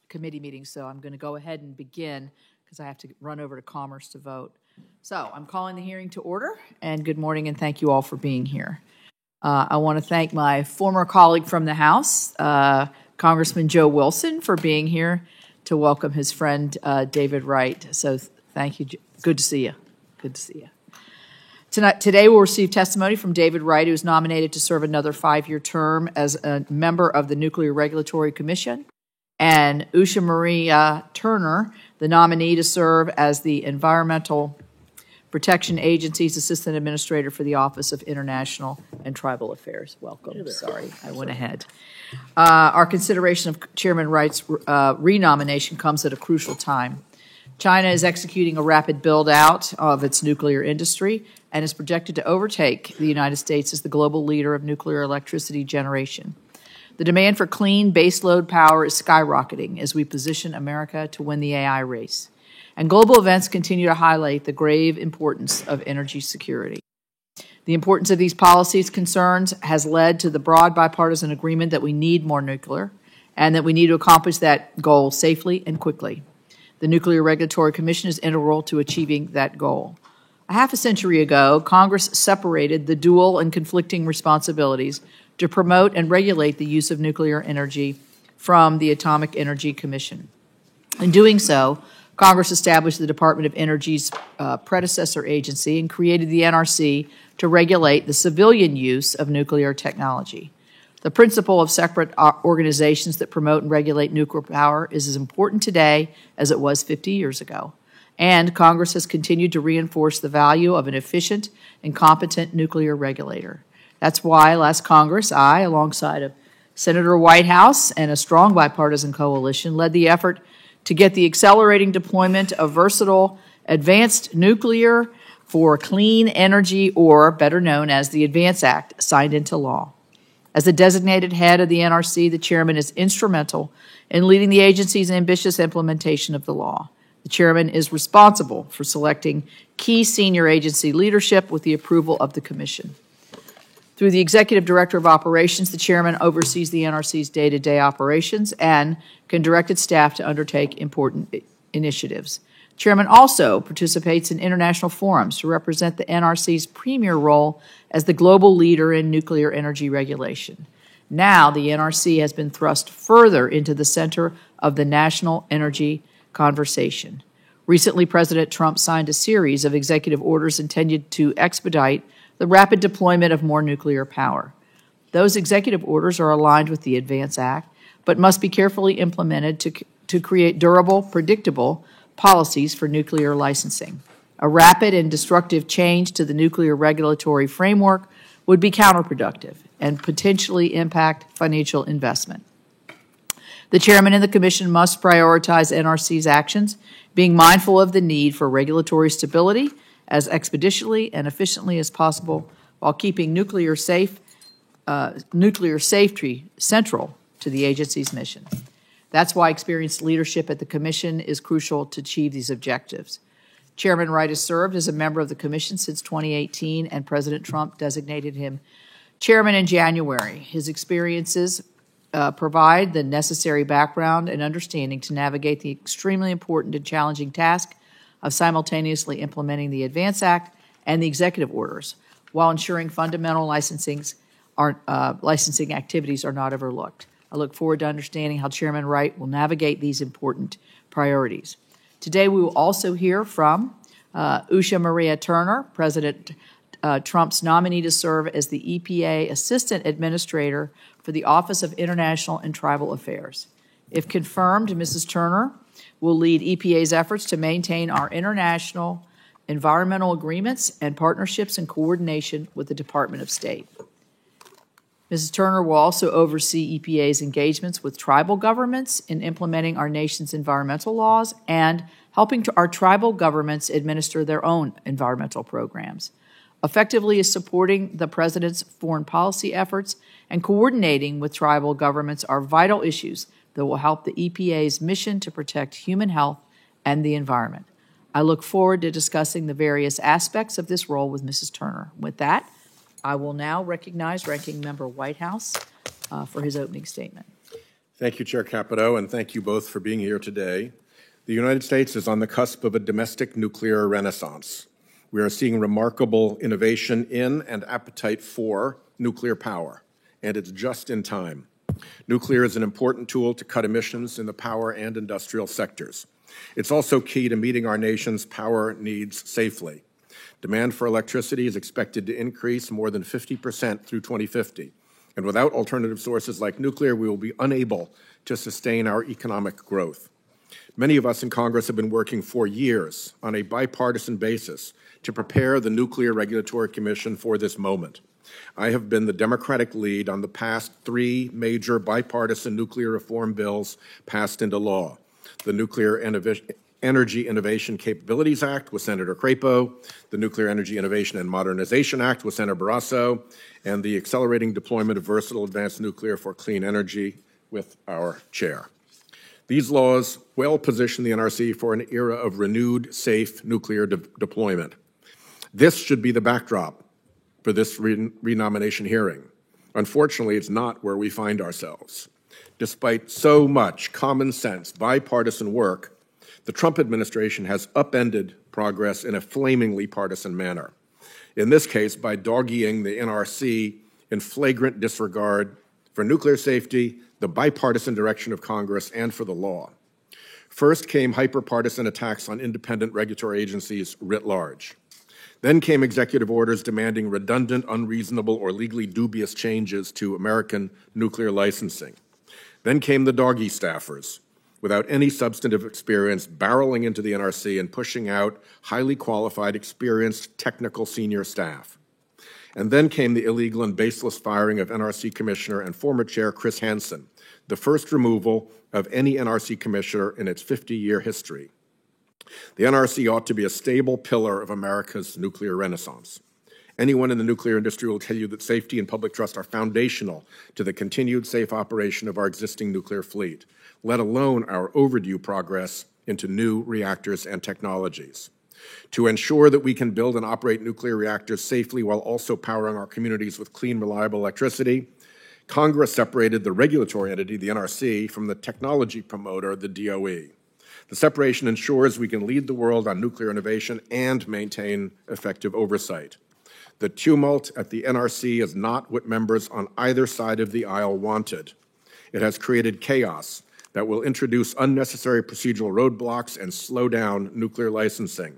committee meeting, so I'm going to go ahead and begin because I have to run over to Commerce to vote. So I'm calling the hearing to order, and good morning, and thank you all for being here. I want to thank my former colleague from the House, Congressman Joe Wilson, for being here to welcome his friend David Wright. So thank you. Good to see you. Good to see you. Today we'll receive testimony from David Wright, who is nominated to serve another 5-year term as a member of the Nuclear Regulatory Commission, and Usha Maria Turner, the nominee to serve as the Environmental Protection Agency's Assistant Administrator for the Office of International and Tribal Affairs. Welcome. Sorry, I went ahead. Our consideration of Chairman Wright's renomination comes at a crucial time. China is executing a rapid build-out of its nuclear industry and is projected to overtake the United States as the global leader of nuclear electricity generation. The demand for clean baseload power is skyrocketing as we position America to win the AI race. And global events continue to highlight the grave importance of energy security. The importance of these policies concerns has led to the broad bipartisan agreement that we need more nuclear and that we need to accomplish that goal safely and quickly. The Nuclear Regulatory Commission is integral to achieving that goal. A half a century ago, Congress separated the dual and conflicting responsibilities to promote and regulate the use of nuclear energy from the Atomic Energy Commission. In doing so, Congress established the Department of Energy's predecessor agency and created the NRC to regulate the civilian use of nuclear technology. The principle of separate organizations that promote and regulate nuclear power is as important today as it was 50 years ago. And Congress has continued to reinforce the value of an efficient and competent nuclear regulator. That's why last Congress, I, alongside of Senator Whitehouse and a strong bipartisan coalition, led the effort to get the accelerating deployment of versatile advanced nuclear for clean energy, or better known as the ADVANCE Act, signed into law. As the designated head of the NRC, the chairman is instrumental in leading the agency's ambitious implementation of the law. The chairman is responsible for selecting key senior agency leadership with the approval of the commission. Through the executive director of operations, the chairman oversees the NRC's day-to-day operations and can direct its staff to undertake important initiatives. The chairman also participates in international forums to represent the NRC's premier role as the global leader in nuclear energy regulation. Now, the NRC has been thrust further into the center of the national energy conversation. Recently, President Trump signed a series of executive orders intended to expedite the rapid deployment of more nuclear power. Those executive orders are aligned with the ADVANCE Act, but must be carefully implemented to create durable, predictable policies for nuclear licensing. A rapid and destructive change to the nuclear regulatory framework would be counterproductive and potentially impact financial investment. The chairman and the commission must prioritize NRC's actions, being mindful of the need for regulatory stability as expeditiously and efficiently as possible while keeping nuclear safety central to the agency's mission. That's why experienced leadership at the commission is crucial to achieve these objectives. Chairman Wright has served as a member of the commission since 2018, and President Trump designated him chairman in January. His experiences provide the necessary background and understanding to navigate the extremely important and challenging task of simultaneously implementing the ADVANCE Act and the executive orders, while ensuring fundamental licensing activities are not overlooked. I look forward to understanding how Chairman Wright will navigate these important priorities. Today, we will also hear from Usha Maria Turner, President Trump's nominee to serve as the EPA Assistant Administrator for the Office of International and Tribal Affairs. If confirmed, Mrs. Turner will lead EPA's efforts to maintain our international environmental agreements and partnerships in coordination with the Department of State. Mrs. Turner will also oversee EPA's engagements with tribal governments in implementing our nation's environmental laws and helping our tribal governments administer their own environmental programs. Effectively is supporting the President's foreign policy efforts and coordinating with tribal governments are vital issues that will help the EPA's mission to protect human health and the environment. I look forward to discussing the various aspects of this role with Mrs. Turner. With that, I will now recognize Ranking Member Whitehouse for his opening statement. Thank you, Chair Capito, and thank you both for being here today. The United States is on the cusp of a domestic nuclear renaissance. We are seeing remarkable innovation in and appetite for nuclear power, and it's just in time. Nuclear is an important tool to cut emissions in the power and industrial sectors. It's also key to meeting our nation's power needs safely. Demand for electricity is expected to increase more than 50% through 2050. And without alternative sources like nuclear, we will be unable to sustain our economic growth. Many of us in Congress have been working for years on a bipartisan basis to prepare the Nuclear Regulatory Commission for this moment. I have been the Democratic lead on the past 3 major bipartisan nuclear reform bills passed into law: the Nuclear Energy Innovation Capabilities Act with Senator Crapo, the Nuclear Energy Innovation and Modernization Act with Senator Barrasso, and the Accelerating Deployment of Versatile Advanced Nuclear for Clean Energy with our chair. These laws well position the NRC for an era of renewed, safe nuclear deployment. This should be the backdrop for this renomination hearing. Unfortunately, it's not where we find ourselves. Despite so much common sense, bipartisan work, the Trump administration has upended progress in a flamingly partisan manner. In this case, by dog-earing the NRC in flagrant disregard for nuclear safety, the bipartisan direction of Congress, and for the law. First came hyper-partisan attacks on independent regulatory agencies writ large. Then came executive orders demanding redundant, unreasonable, or legally dubious changes to American nuclear licensing. Then came the doggy staffers, without any substantive experience, barreling into the NRC and pushing out highly qualified, experienced, technical senior staff. And then came the illegal and baseless firing of NRC Commissioner and former Chair Chris Hansen, the first removal of any NRC Commissioner in its 50-year history. The NRC ought to be a stable pillar of America's nuclear renaissance. Anyone in the nuclear industry will tell you that safety and public trust are foundational to the continued safe operation of our existing nuclear fleet, let alone our overdue progress into new reactors and technologies. To ensure that we can build and operate nuclear reactors safely while also powering our communities with clean, reliable electricity, Congress separated the regulatory entity, the NRC, from the technology promoter, the DOE. The separation ensures we can lead the world on nuclear innovation and maintain effective oversight. The tumult at the NRC is not what members on either side of the aisle wanted. It has created chaos that will introduce unnecessary procedural roadblocks and slow down nuclear licensing.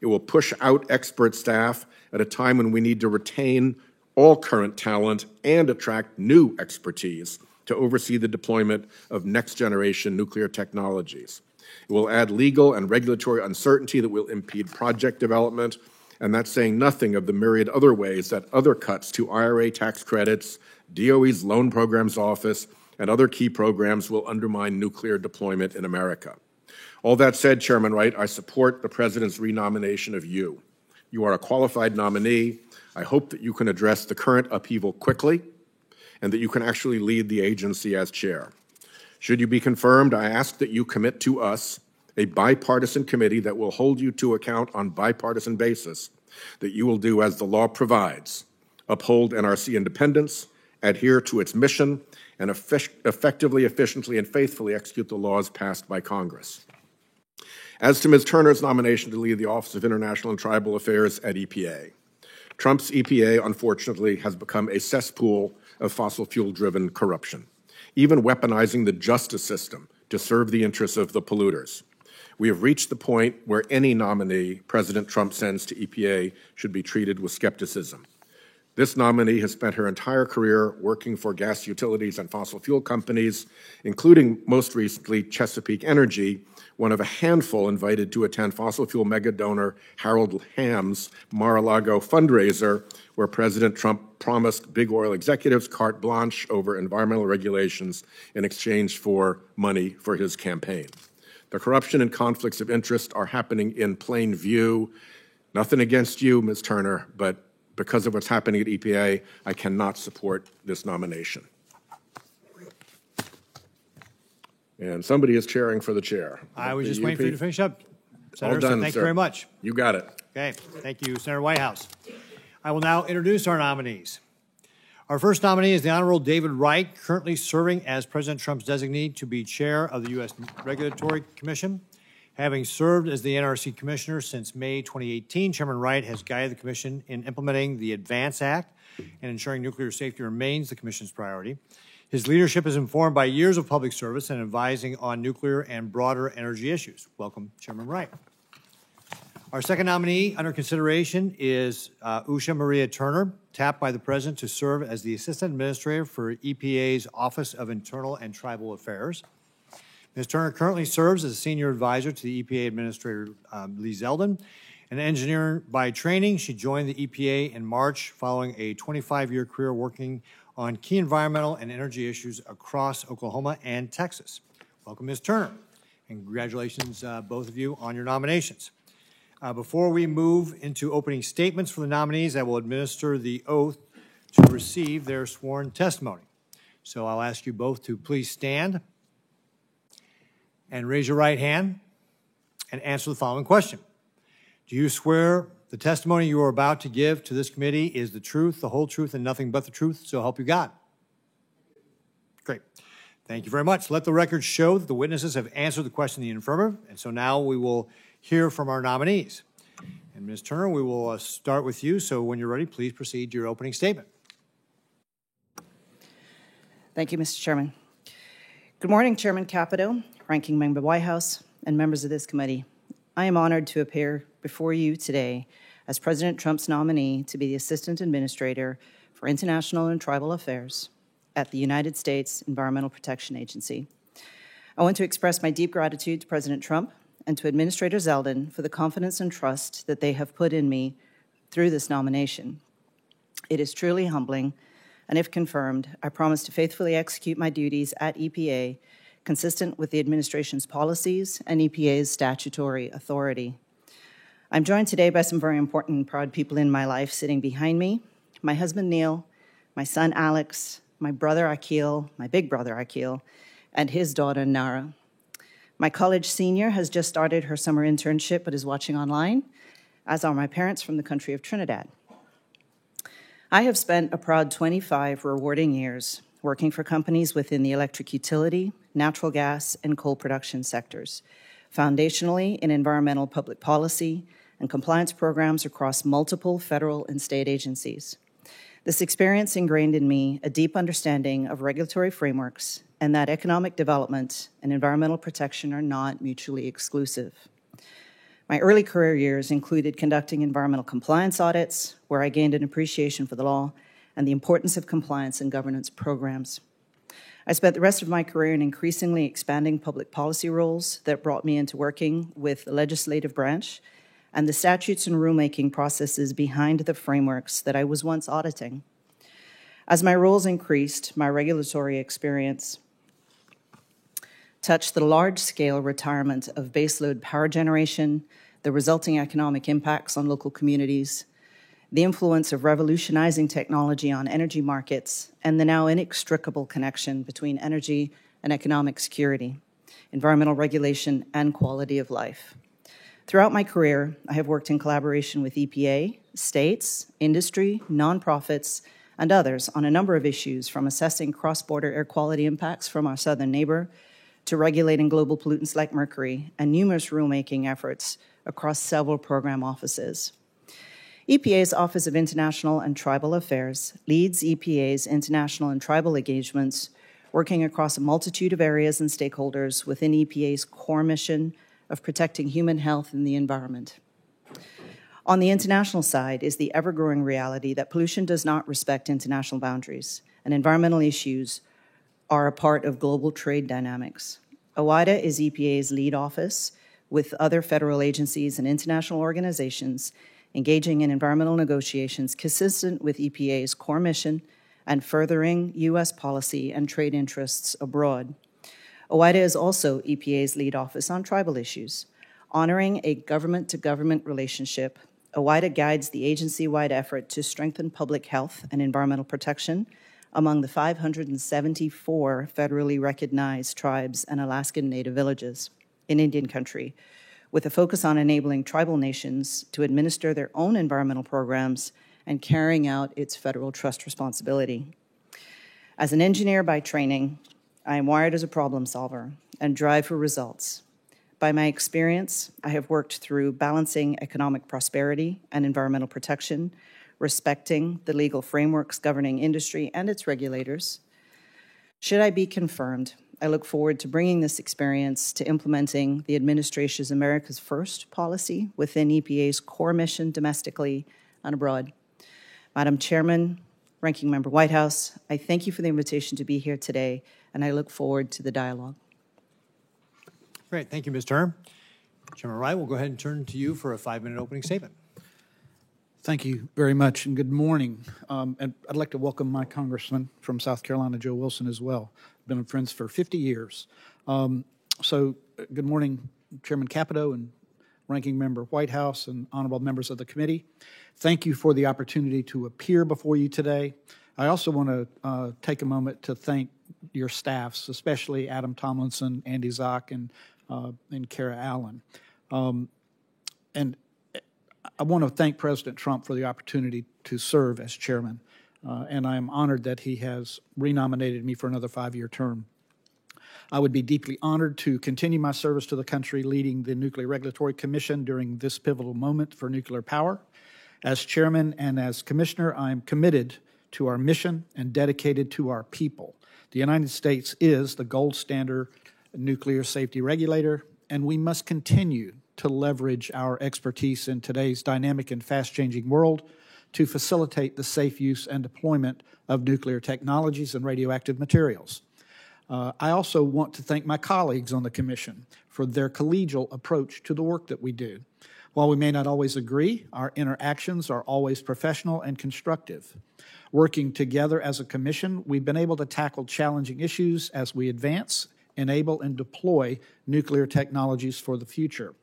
It will push out expert staff at a time when we need to retain all current talent and attract new expertise to oversee the deployment of next-generation nuclear technologies. It will add legal and regulatory uncertainty that will impede project development, and that's saying nothing of the myriad other ways that other cuts to IRA tax credits, DOE's Loan Programs Office, and other key programs will undermine nuclear deployment in America. All that said, Chairman Wright, I support the President's renomination of you. You are a qualified nominee. I hope that you can address the current upheaval quickly and that you can actually lead the agency as chair. Should you be confirmed, I ask that you commit to us a bipartisan committee that will hold you to account on bipartisan basis, that you will do as the law provides, uphold NRC independence, adhere to its mission, and effectively, efficiently, and faithfully execute the laws passed by Congress. As to Ms. Turner's nomination to lead the Office of International and Tribal Affairs at EPA, Trump's EPA, unfortunately, has become a cesspool of fossil fuel-driven corruption, even weaponizing the justice system to serve the interests of the polluters. We have reached the point where any nominee President Trump sends to EPA should be treated with skepticism. This nominee has spent her entire career working for gas utilities and fossil fuel companies, including, most recently, Chesapeake Energy, one of a handful invited to attend fossil fuel mega donor Harold Hamm's Mar-a-Lago fundraiser, where President Trump promised big oil executives carte blanche over environmental regulations in exchange for money for his campaign. The corruption and conflicts of interest are happening in plain view. Nothing against you, Ms. Turner, but because of what's happening at EPA, I cannot support this nomination. And somebody is chairing for the chair. I was just waiting for you to finish up, Senator. All done, so thank sir. you very much. You got it. Okay, thank you, Senator Whitehouse. I will now introduce our nominees. Our first nominee is the Honorable David Wright, currently serving as President Trump's designee to be chair of the U.S. Regulatory Commission. Having served as the NRC Commissioner since May 2018, Chairman Wright has guided the Commission in implementing the ADVANCE Act and ensuring nuclear safety remains the Commission's priority. His leadership is informed by years of public service and advising on nuclear and broader energy issues. Welcome, Chairman Wright. Our second nominee under consideration is Usha Maria Turner, tapped by the President to serve as the Assistant Administrator for EPA's Office of Internal and Tribal Affairs. Ms. Turner currently serves as a Senior Advisor to the EPA Administrator Lee Zeldin. An engineer by training, she joined the EPA in March following a 25-year career working on key environmental and energy issues across Oklahoma and Texas. Welcome, Ms. Turner, and congratulations, both of you, on your nominations. Before we move into opening statements for the nominees, I will administer the oath to receive their sworn testimony. So I'll ask you both to please stand and raise your right hand and answer the following question. Do you swear the testimony you are about to give to this committee is the truth, the whole truth, and nothing but the truth, so help you God? Great. Thank you very much. Let the record show that the witnesses have answered the question in the affirmative, and so now we will hear from our nominees. And Ms. Turner, we will start with you, so when you're ready, please proceed to your opening statement. Thank you, Mr. Chairman. Good morning, Chairman Capito, Ranking Member Whitehouse, and members of this committee. I am honored to appear before you today as President Trump's nominee to be the Assistant Administrator for International and Tribal Affairs at the United States Environmental Protection Agency. I want to express my deep gratitude to President Trump and to Administrator Zeldin for the confidence and trust that they have put in me through this nomination. It is truly humbling, and if confirmed, I promise to faithfully execute my duties at EPA consistent with the administration's policies and EPA's statutory authority. I'm joined today by some very important and proud people in my life sitting behind me: my husband Neil, my son Alex, my brother Akil, my big brother Akil, and his daughter Nara. My college senior has just started her summer internship but is watching online, as are my parents from the country of Trinidad. I have spent a proud 25 rewarding years working for companies within the electric utility, natural gas, and coal production sectors, foundationally in environmental public policy and compliance programs across multiple federal and state agencies. This experience ingrained in me a deep understanding of regulatory frameworks and that economic development and environmental protection are not mutually exclusive. My early career years included conducting environmental compliance audits, where I gained an appreciation for the law and the importance of compliance and governance programs. I spent the rest of my career in increasingly expanding public policy roles that brought me into working with the legislative branch and the statutes and rulemaking processes behind the frameworks that I was once auditing. As my roles increased, my regulatory experience touched the large-scale retirement of baseload power generation, the resulting economic impacts on local communities, the influence of revolutionizing technology on energy markets, and the now inextricable connection between energy and economic security, environmental regulation, and quality of life. Throughout my career, I have worked in collaboration with EPA, states, industry, nonprofits, and others on a number of issues, from assessing cross-border air quality impacts from our southern neighbor to regulating global pollutants like mercury, and numerous rulemaking efforts across several program offices. EPA's Office of International and Tribal Affairs leads EPA's international and tribal engagements, working across a multitude of areas and stakeholders within EPA's core mission of protecting human health and the environment. On the international side is the ever-growing reality that pollution does not respect international boundaries, and environmental issues are a part of global trade dynamics. OOIDA is EPA's lead office, with other federal agencies and international organizations engaging in environmental negotiations consistent with EPA's core mission and furthering U.S. policy and trade interests abroad. OOIDA is also EPA's lead office on tribal issues. Honoring a government-to-government relationship, OOIDA guides the agency-wide effort to strengthen public health and environmental protection among the 574 federally recognized tribes and Alaskan Native villages in Indian Country, with a focus on enabling tribal nations to administer their own environmental programs and carrying out its federal trust responsibility. As an engineer by training, I am wired as a problem solver and drive for results. By my experience, I have worked through balancing economic prosperity and environmental protection, respecting the legal frameworks governing industry and its regulators. Should I be confirmed, I look forward to bringing this experience to implementing the administration's America's First policy within EPA's core mission domestically and abroad. Madam Chairman, Ranking Member Whitehouse, I thank you for the invitation to be here today, and I look forward to the dialogue. Great. Thank you, Ms. Turner. Chairman Wright, we'll go ahead and turn to you for a 5-minute opening statement. Thank you very much, and good morning. And I'd like to welcome my congressman from South Carolina, Joe Wilson, as well. Been friends for 50 years. Good morning, Chairman Capito and Ranking Member Whitehouse and honorable members of the committee. Thank you for the opportunity to appear before you today. I also want to take a moment to thank your staffs, especially Adam Tomlinson, Andy Zock, and Kara Allen. And I want to thank President Trump for the opportunity to serve as chairman, and I am honored that he has renominated me for another 5-year term. I would be deeply honored to continue my service to the country leading the Nuclear Regulatory Commission during this pivotal moment for nuclear power. As chairman and as commissioner, I am committed to our mission and dedicated to our people. The United States is the gold standard nuclear safety regulator, and we must continue to leverage our expertise in today's dynamic and fast-changing world to facilitate the safe use and deployment of nuclear technologies and radioactive materials. I also want to thank my colleagues on the Commission for their collegial approach to the work that we do. While we may not always agree, our interactions are always professional and constructive. Working together as a Commission, we've been able to tackle challenging issues as we advance, enable, and deploy nuclear technologies for the future.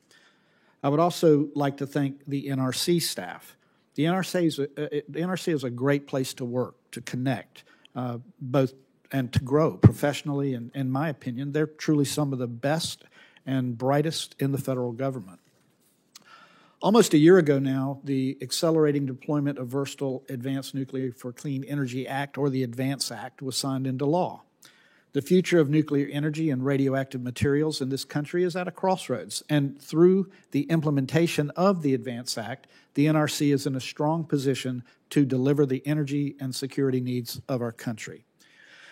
I would also like to thank the NRC staff. The NRC is a great place to work, to connect, both and to grow professionally, and in my opinion, they're truly some of the best and brightest in the federal government. Almost a year ago now, the Accelerating Deployment of Versatile Advanced Nuclear for Clean Energy Act, or the ADVANCE Act, was signed into law. The future of nuclear energy and radioactive materials in this country is at a crossroads, and through the implementation of the ADVANCE Act, the NRC is in a strong position to deliver the energy and security needs of our country.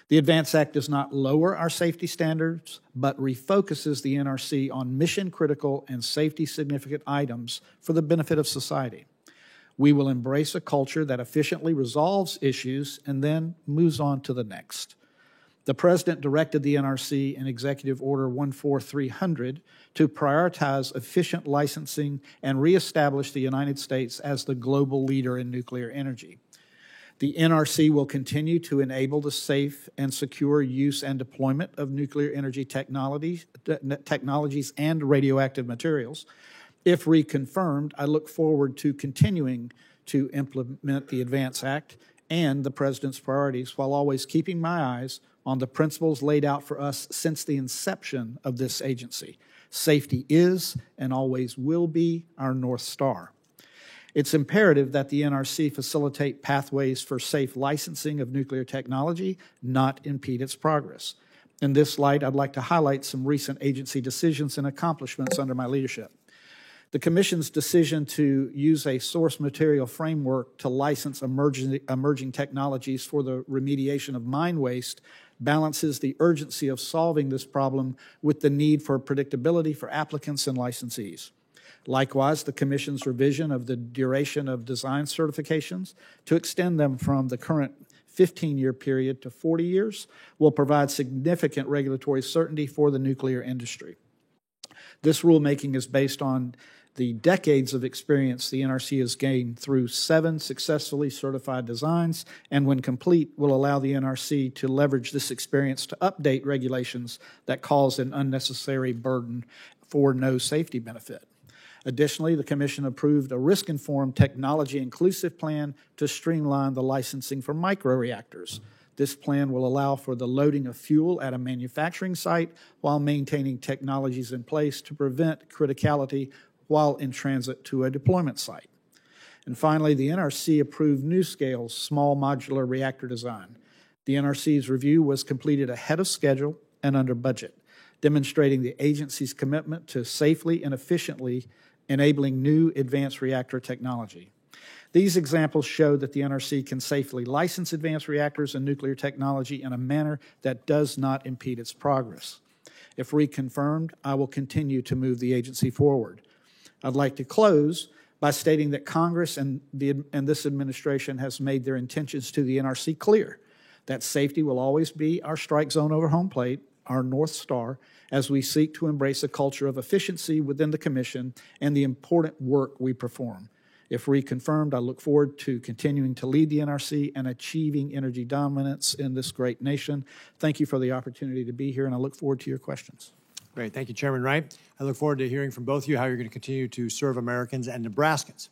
The ADVANCE Act does not lower our safety standards, but refocuses the NRC on mission-critical and safety-significant items for the benefit of society. We will embrace a culture that efficiently resolves issues and then moves on to the next. The President directed the NRC in Executive Order 14300 to prioritize efficient licensing and reestablish the United States as the global leader in nuclear energy. The NRC will continue to enable the safe and secure use and deployment of nuclear energy technologies and radioactive materials. If reconfirmed, I look forward to continuing to implement the ADVANCE Act and the President's priorities while always keeping my eyes on the principles laid out for us since the inception of this agency. Safety is and always will be our North Star. It's imperative that the NRC facilitate pathways for safe licensing of nuclear technology, not impede its progress. In this light, I'd like to highlight some recent agency decisions and accomplishments under my leadership. The Commission's decision to use a source material framework to license emerging technologies for the remediation of mine waste balances the urgency of solving this problem with the need for predictability for applicants and licensees. Likewise, the Commission's revision of the duration of design certifications to extend them from the current 15-year period to 40 years will provide significant regulatory certainty for the nuclear industry. This rulemaking is based on the decades of experience the NRC has gained through 7 successfully certified designs, and when complete, will allow the NRC to leverage this experience to update regulations that cause an unnecessary burden for no safety benefit. Additionally, the Commission approved a risk-informed technology-inclusive plan to streamline the licensing for microreactors. This plan will allow for the loading of fuel at a manufacturing site while maintaining technologies in place to prevent criticality while in transit to a deployment site. And finally, the NRC approved NuScale's small modular reactor design. The NRC's review was completed ahead of schedule and under budget, demonstrating the agency's commitment to safely and efficiently enabling new advanced reactor technology. These examples show that the NRC can safely license advanced reactors and nuclear technology in a manner that does not impede its progress. If reconfirmed, I will continue to move the agency forward. I'd like to close by stating that Congress and this administration has made their intentions to the NRC clear, that safety will always be our strike zone over home plate, our North Star, as we seek to embrace a culture of efficiency within the Commission and the important work we perform. If reconfirmed, I look forward to continuing to lead the NRC and achieving energy dominance in this great nation. Thank you for the opportunity to be here, and I look forward to your questions. Great. Thank you, Chairman Wright. I look forward to hearing from both of you how you're going to continue to serve Americans and Nebraskans.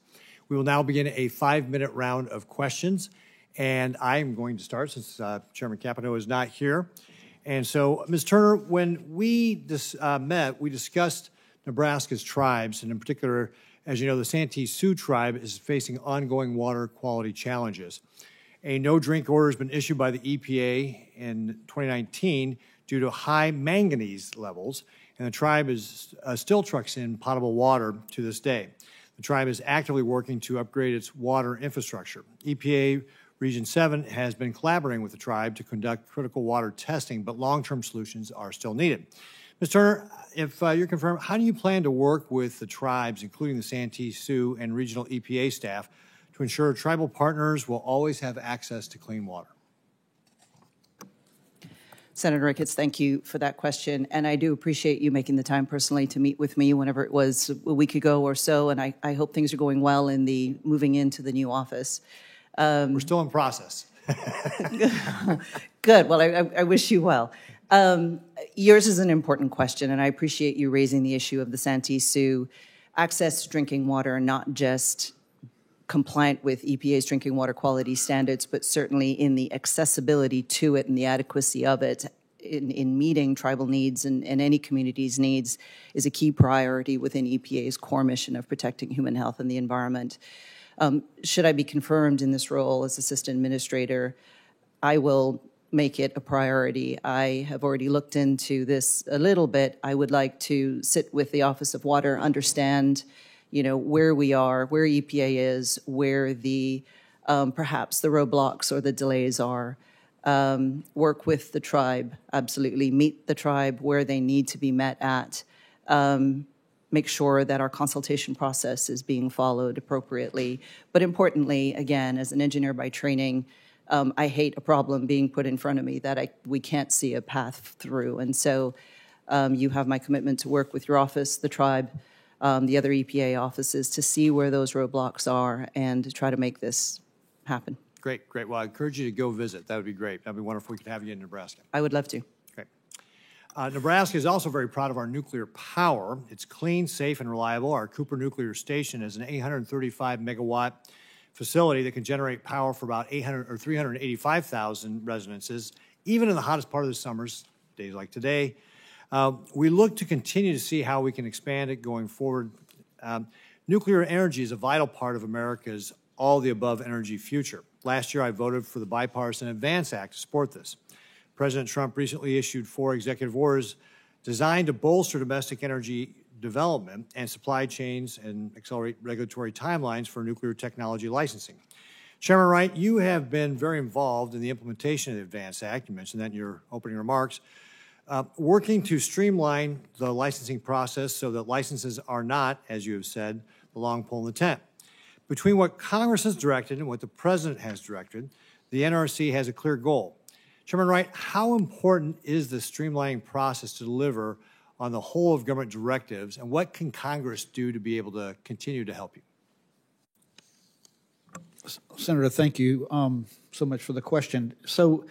We will now begin a 5-minute round of questions, and I'm going to start since Chairman Capito is not here. And so, Ms. Turner, when we met, we discussed Nebraska's tribes, and in particular, as you know, the Santee Sioux tribe is facing ongoing water quality challenges. A no-drink order has been issued by the EPA in 2019 due to high manganese levels, and the tribe still trucks in potable water to this day. The tribe is actively working to upgrade its water infrastructure. EPA Region 7 has been collaborating with the tribe to conduct critical water testing, but long-term solutions are still needed. Ms. Turner, if you're confirmed, how do you plan to work with the tribes, including the Santee Sioux and regional EPA staff, to ensure tribal partners will always have access to clean water? Senator Ricketts, thank you for that question. And I do appreciate you making the time personally to meet with me whenever it was a week ago or so. And I hope things are going well in the moving into the new office. We're still in process. Good. Well, I wish you well. Yours is an important question, and I appreciate you raising the issue of the Santee Sioux. Access to drinking water, not just compliant with EPA's drinking water quality standards, but certainly in the accessibility to it and the adequacy of it in meeting tribal needs and any community's needs is a key priority within EPA's core mission of protecting human health and the environment. Should I be confirmed in this role as Assistant Administrator, I will make it a priority. I have already looked into this a little bit. I would like to sit with the Office of Water, understand, where we are, where EPA is, where the perhaps the roadblocks or the delays are. Work with the tribe, absolutely. Meet the tribe where they need to be met at. Make sure that our consultation process is being followed appropriately. But importantly, again, as an engineer by training, I hate a problem being put in front of me that we can't see a path through. And so you have my commitment to work with your office, the tribe, the other EPA offices to see where those roadblocks are and to try to make this happen. Great, great. Well, I encourage you to go visit. That would be great. That would be wonderful. We could have you in Nebraska. I would love to. Great. Nebraska is also very proud of our nuclear power. It's clean, safe, and reliable. Our Cooper Nuclear Station is an 835 megawatt facility that can generate power for about 385,000 residences, even in the hottest part of the summers, days like today. We look to continue to see how we can expand it going forward. Nuclear energy is a vital part of America's all-the-above energy future. Last year, I voted for the Bipartisan Advance Act to support this. President Trump recently issued 4 executive orders designed to bolster domestic energy development and supply chains and accelerate regulatory timelines for nuclear technology licensing. Chairman Wright, you have been very involved in the implementation of the Advance Act. You mentioned that in your opening remarks. Working to streamline the licensing process so that licenses are not, as you have said, the long pole in the tent. Between what Congress has directed and what the President has directed, the NRC has a clear goal. Chairman Wright, how important is the streamlining process to deliver on the whole of government directives, and what can Congress do to be able to continue to help you? Senator, thank you so much for the question. So,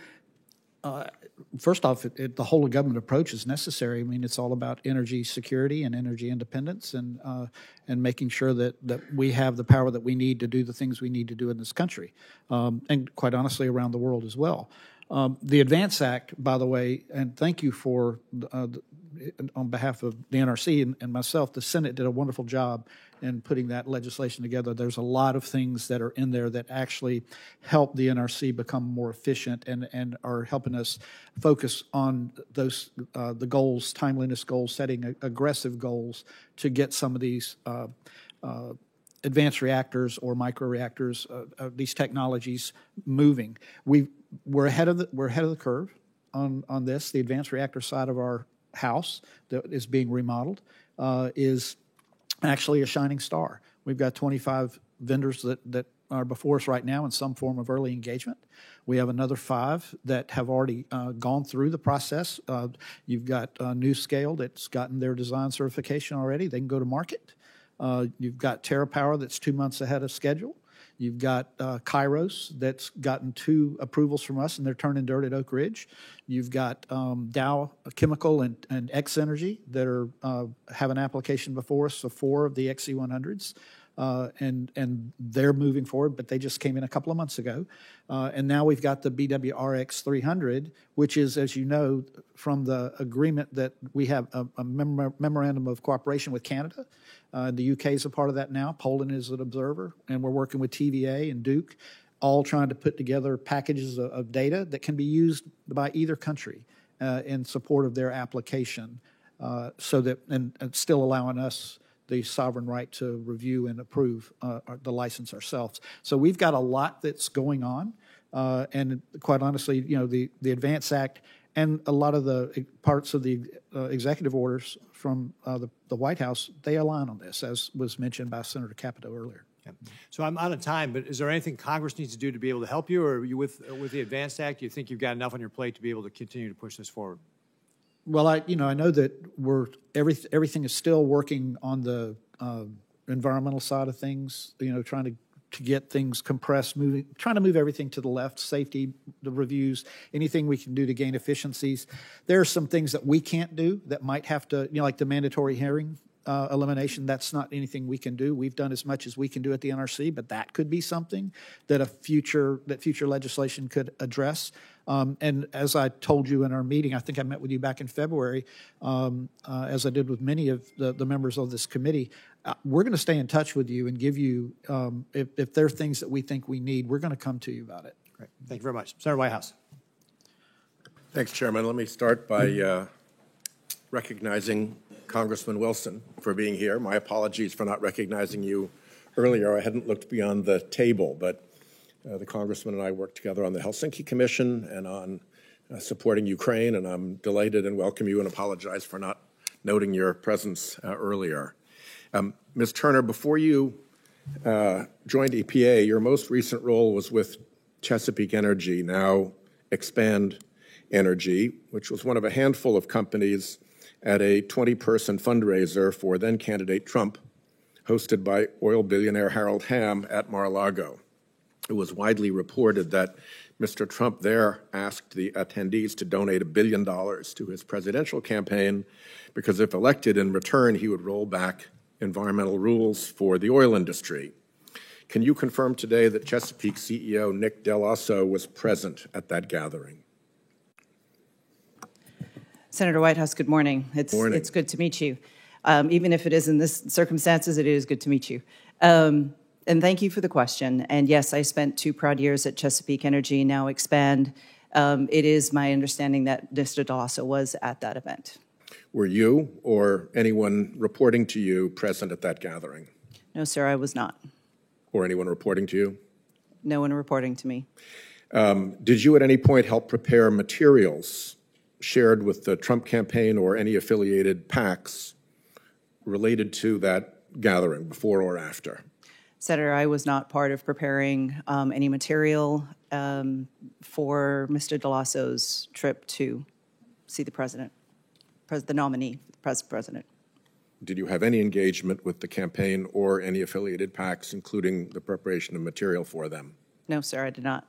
first off, the whole of government approach is necessary. I mean, it's all about energy security and energy independence, and making sure that we have the power that we need to do the things we need to do in this country, and quite honestly, around the world as well. The Advance Act, by the way, and thank you for on behalf of the NRC and myself, the Senate did a wonderful job in putting that legislation together. There's a lot of things that are in there that actually help the NRC become more efficient and are helping us focus on those the goals, timeliness goals, setting aggressive goals to get some of these advanced reactors or microreactors, these technologies moving. We're ahead of the curve on this. The advanced reactor side of our house that is being remodeled is actually a shining star. We've got 25 vendors that are before us right now in some form of early engagement. We have another 5 that have already gone through the process. You've got NuScale that's gotten their design certification already. They can go to market. You've got TerraPower that's 2 months ahead of schedule. You've got Kairos that's gotten 2 approvals from us, and they're turning dirt at Oak Ridge. You've got Dow Chemical and X Energy that are have an application before us, so 4 of the XC100s. And they're moving forward, but they just came in a couple of months ago. And now we've got the BWRX 300, which is, as you know, from the agreement that we have a memorandum of cooperation with Canada. The UK is a part of that now. Poland is an observer, and we're working with TVA and Duke, all trying to put together packages of data that can be used by either country in support of their application, so that and still allowing us the sovereign right to review and approve the license ourselves. So we've got a lot that's going on, and quite honestly, you know, the ADVANCE Act and a lot of the parts of the executive orders from the White House, they align on this, as was mentioned by Senator Capito earlier. Yeah. So I'm out of time, but is there anything Congress needs to do to be able to help you, or are you with the ADVANCE Act? Do you think you've got enough on your plate to be able to continue to push this forward? Well, I know that everything is still working on the environmental side of things. You know, trying to get things compressed, trying to move everything to the left. Safety, the reviews, anything we can do to gain efficiencies. There are some things that we can't do that might have to, you know, like the mandatory hearing elimination. That's not anything we can do. We've done as much as we can do at the NRC, but that could be something that future legislation could address. And as I told you in our meeting, I think I met with you back in February, as I did with many of the members of this committee, we're going to stay in touch with you and give you, if there are things that we think we need, we're going to come to you about it. Great. Thank you very much. Senator Whitehouse. Thanks, Chairman. Let me start by recognizing Congressman Wilson for being here. My apologies for not recognizing you earlier. I hadn't looked beyond the table, but the Congressman and I worked together on the Helsinki Commission and on supporting Ukraine, and I'm delighted and welcome you and apologize for not noting your presence earlier. Ms. Turner, before you joined EPA, your most recent role was with Chesapeake Energy, now Expand Energy, which was one of a handful of companies at a 20-person fundraiser for then-candidate Trump, hosted by oil billionaire Harold Hamm at Mar-a-Lago. It was widely reported that Mr. Trump there asked the attendees to donate $1 billion to his presidential campaign because if elected in return, he would roll back environmental rules for the oil industry. Can you confirm today that Chesapeake CEO Nick Dell'Osso was present at that gathering? Senator Whitehouse, good morning. It's good to meet you. Even if it is in this circumstances, it is good to meet you. And thank you for the question. And yes, I spent 2 proud years at Chesapeake Energy, now Expand. It is my understanding that Mr. Dell'Osso was at that event. Were you or anyone reporting to you present at that gathering? No, sir, I was not. Or anyone reporting to you? No one reporting to me. Did you at any point help prepare materials shared with the Trump campaign or any affiliated PACs related to that gathering, before or after? Senator, I was not part of preparing any material for Mr. Dell'Osso's trip to see the president, the nominee, the president. Did you have any engagement with the campaign or any affiliated PACs, including the preparation of material for them? No, sir, I did not.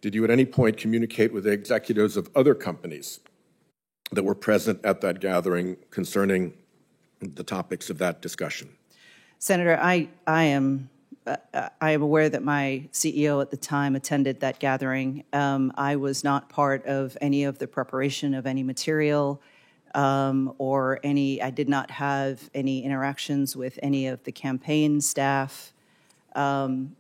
Did you at any point communicate with the executives of other companies that were present at that gathering concerning the topics of that discussion? Senator, I am aware that my CEO at the time attended that gathering. I was not part of any of the preparation of any material. or I did not have any interactions with any of the campaign staff.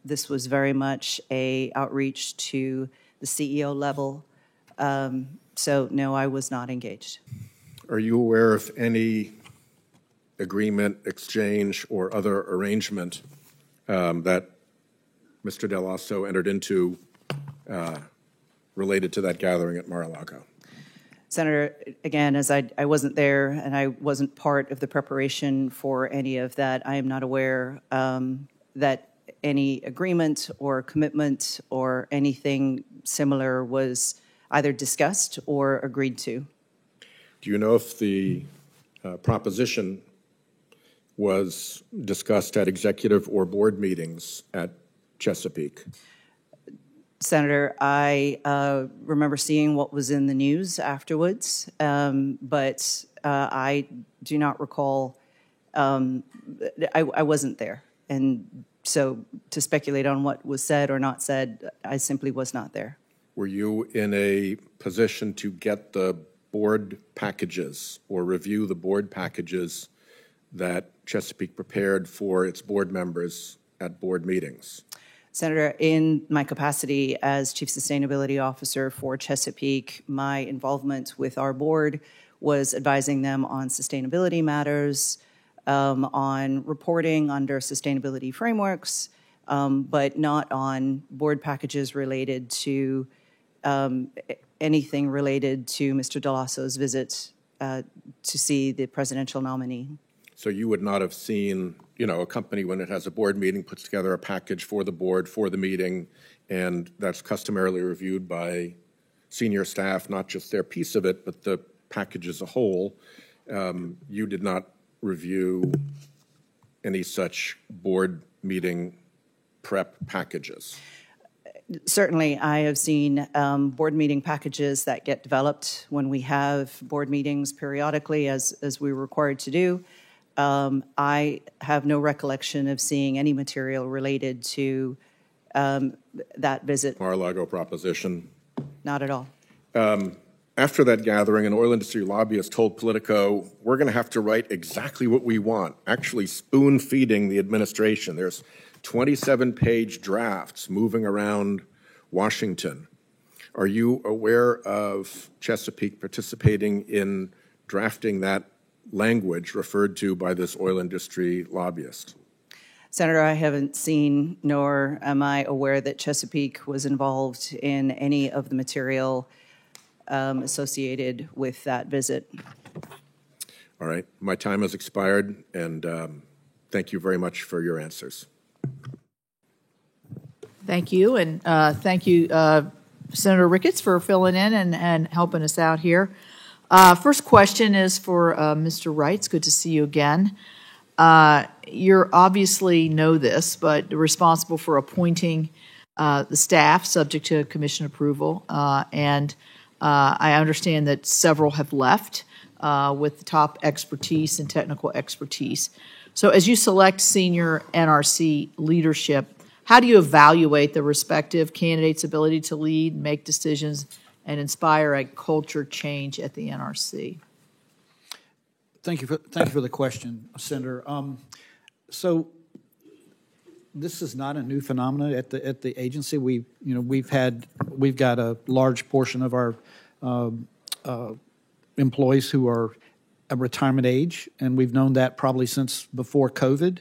This was very much a outreach to the CEO level. So no, I was not engaged. Are you aware of any agreement, exchange, or other arrangement that Mr. Del Oso entered into related to that gathering at Mar-a-Lago? Senator, again, as I wasn't there and I wasn't part of the preparation for any of that, I am not aware that any agreement or commitment or anything similar was either discussed or agreed to. Do you know if the proposition was discussed at executive or board meetings at Chesapeake? Senator, I remember seeing what was in the news afterwards, but I do not recall. I wasn't there. And so to speculate on what was said or not said, I simply was not there. Were you in a position to get the board packages or review the board packages that Chesapeake prepared for its board members at board meetings? Senator, in my capacity as Chief Sustainability Officer for Chesapeake, my involvement with our board was advising them on sustainability matters, on reporting under sustainability frameworks, but not on board packages related to anything related to Mr. Del Oso's visit to see the presidential nominee. So you would not have seen, a company when it has a board meeting puts together a package for the board for the meeting, and that's customarily reviewed by senior staff, not just their piece of it, but the package as a whole. You did not review any such board meeting prep packages. Certainly, I have seen board meeting packages that get developed when we have board meetings periodically, as we're required to do. I have no recollection of seeing any material related to that visit. Mar-a-Lago proposition. Not at all. After that gathering, an oil industry lobbyist told Politico, we're going to have to write exactly what we want, actually spoon-feeding the administration. There's 27-page drafts moving around Washington. Are you aware of Chesapeake participating in drafting that language referred to by this oil industry lobbyist? Senator, I haven't seen nor am I aware that Chesapeake was involved in any of the material associated with that visit. All right. My time has expired, and thank you very much for your answers. Thank you, and thank you, Senator Ricketts, for filling in and helping us out here. First question is for Mr. Wright. It's good to see you again. You obviously know this, but responsible for appointing the staff subject to commission approval, and I understand that several have left with top expertise and technical expertise. So as you select senior NRC leadership, how do you evaluate the respective candidates' ability to lead, make decisions, and inspire a culture change at the NRC? Thank you for the question, Senator. So this is not a new phenomenon at the agency. We've got a large portion of our employees who are at retirement age, and we've known that probably since before COVID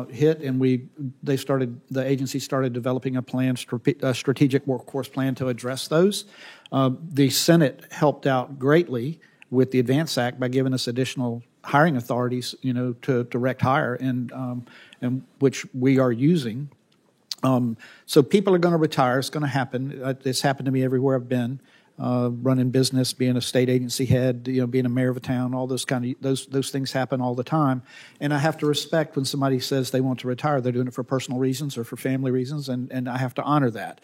hit, and the agency started developing a strategic workforce plan to address those. The Senate helped out greatly with the ADVANCE Act by giving us additional hiring authorities, to direct hire, and which we are using. So people are going to retire. It's going to happen. It's happened to me everywhere I've been. Running business, being a state agency head, being a mayor of a town, all those those things happen all the time. And I have to respect when somebody says they want to retire, they're doing it for personal reasons or for family reasons, and I have to honor that.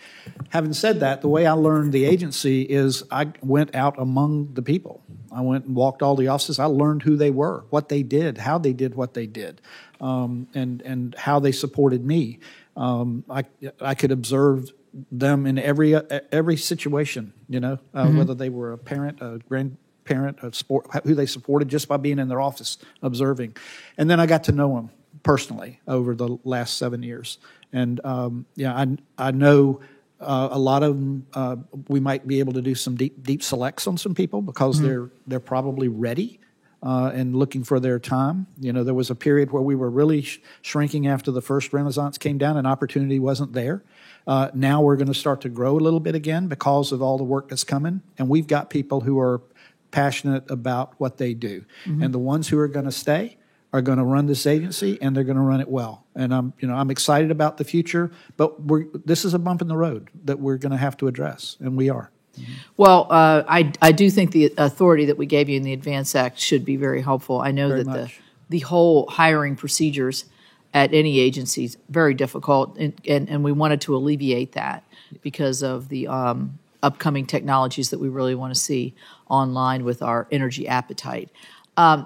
Having said that, the way I learned the agency is I went out among the people. I went and walked all the offices. I learned who they were, what they did, how they did what they did, and how they supported me. I could observe them in every situation, whether they were a parent, a parent, who they supported just by being in their office observing. And then I got to know them personally over the last 7 years. And I know a lot of them, we might be able to do some deep selects on some people because they're probably ready and looking for their time. You know, there was a period where we were really shrinking after the first Renaissance came down and opportunity wasn't there. Now we're going to start to grow a little bit again because of all the work that's coming. And we've got people who are passionate about what they do. And the ones who are going to stay are going to run this agency, and they're going to run it well. And I'm excited about the future, but this is a bump in the road that we're going to have to address, and we are. Well, I do think the authority that we gave you in the Advance Act should be very helpful. I know Very that much. the whole hiring procedures at any agency is very difficult, and we wanted to alleviate that because of the upcoming technologies that we really want to see online with our energy appetite.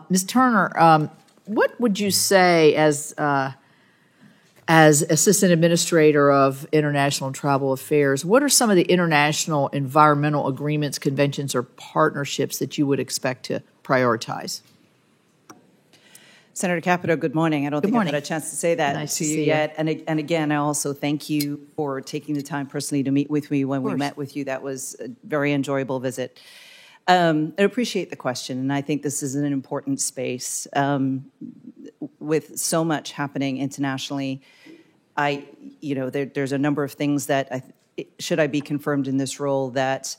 Ms. Turner, what would you say as Assistant Administrator of International and Tribal Affairs, what are some of the international environmental agreements, conventions, or partnerships that you would expect to prioritize? Senator Capito, good morning. I don't think morning. I've had a chance to say that Nice to to you see you. yet. And again, I also thank you for taking the time personally to meet with me when we course. met with you. That was a very enjoyable visit. I appreciate the question, and I think this is an important space. With so much happening internationally, there's a number of things that, should I be confirmed in this role, that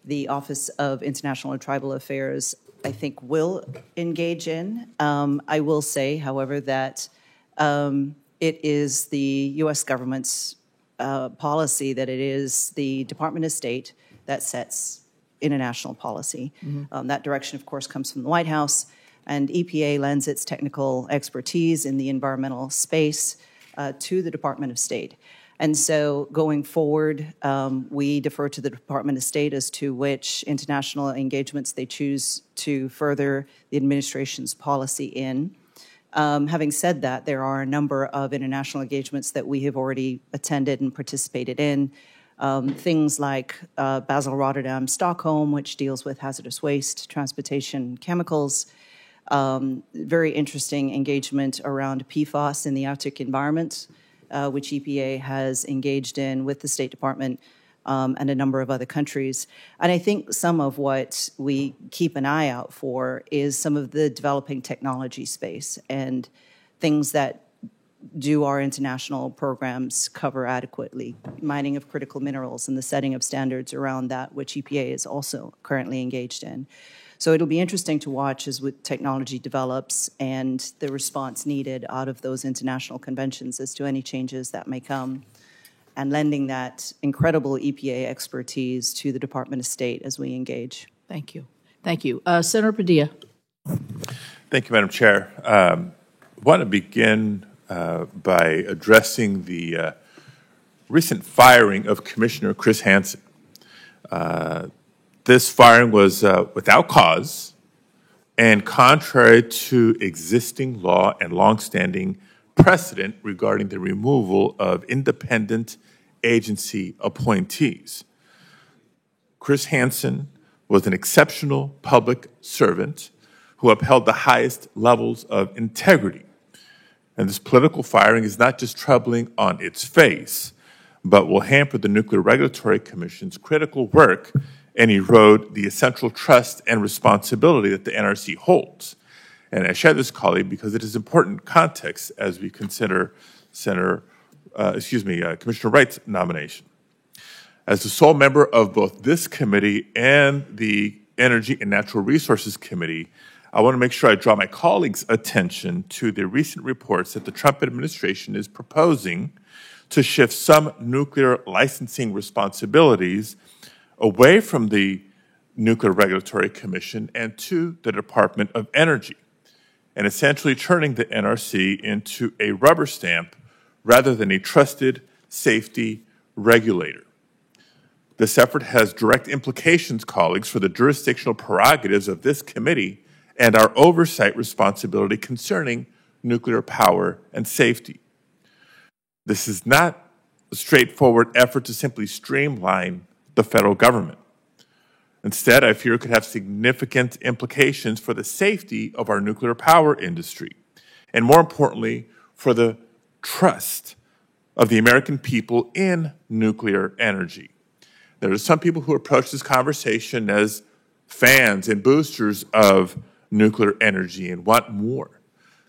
the Office of International and Tribal Affairs, I think, will engage in. I will say, however, that it is the U.S. government's policy that it is the Department of State that sets international policy. That direction, of course, comes from the White House, and EPA lends its technical expertise in the environmental space to the Department of State. And so going forward, we defer to the Department of State as to which international engagements they choose to further the administration's policy in. Having said that, there are a number of international engagements that we have already attended and participated in. Things like Basel, Rotterdam, Stockholm, which deals with hazardous waste, transportation, chemicals. Very interesting engagement around PFAS in the Arctic environment, which EPA has engaged in with the State Department and a number of other countries. And I think some of what we keep an eye out for is some of the developing technology space and things that do our international programs cover adequately, mining of critical minerals and the setting of standards around that, which EPA is also currently engaged in. So it'll be interesting to watch as technology develops and the response needed out of those international conventions as to any changes that may come, and lending that incredible EPA expertise to the Department of State as we engage. Thank you. Thank you. Senator Padilla. Thank you, Madam Chair. I want to begin by addressing the recent firing of Commissioner Chris Hansen. This firing was without cause and contrary to existing law and longstanding precedent regarding the removal of independent agency appointees. Chris Hansen was an exceptional public servant who upheld the highest levels of integrity. And this political firing is not just troubling on its face, but will hamper the Nuclear Regulatory Commission's critical work and erode the essential trust and responsibility that the NRC holds. And I share this, colleague, because it is important context as we consider Commissioner Wright's nomination. As the sole member of both this committee and the Energy and Natural Resources Committee, I want to make sure I draw my colleagues' attention to the recent reports that the Trump administration is proposing to shift some nuclear licensing responsibilities away from the Nuclear Regulatory Commission and to the Department of Energy, and essentially turning the NRC into a rubber stamp rather than a trusted safety regulator. This effort has direct implications, colleagues, for the jurisdictional prerogatives of this committee and our oversight responsibility concerning nuclear power and safety. This is not a straightforward effort to simply streamline the federal government. Instead, I fear it could have significant implications for the safety of our nuclear power industry, and more importantly, for the trust of the American people in nuclear energy. There are some people who approach this conversation as fans and boosters of nuclear energy and want more.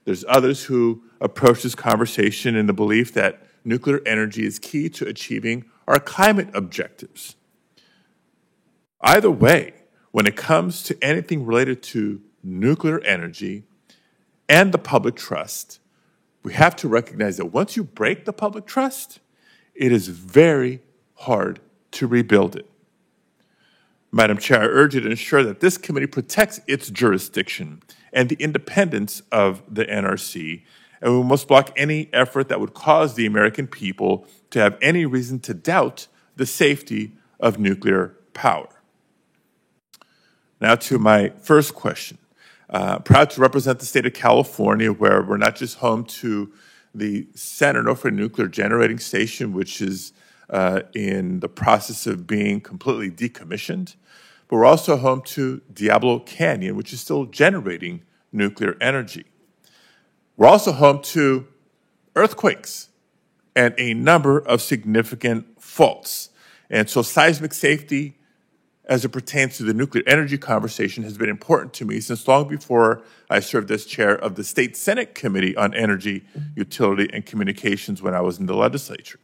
There's others who approach this conversation in the belief that nuclear energy is key to achieving our climate objectives. Either way, when it comes to anything related to nuclear energy and the public trust, we have to recognize that once you break the public trust, it is very hard to rebuild it. Madam Chair, I urge you to ensure that this committee protects its jurisdiction and the independence of the NRC, and we must block any effort that would cause the American people to have any reason to doubt the safety of nuclear power. Now to my first question. Proud to represent the state of California, where we're not just home to the San Onofre Nuclear Generating Station, which is in the process of being completely decommissioned, but we're also home to Diablo Canyon, which is still generating nuclear energy. We're also home to earthquakes and a number of significant faults. And so seismic safety as it pertains to the nuclear energy conversation has been important to me since long before I served as chair of the State Senate Committee on Energy, Utility, and Communications when I was in the legislature.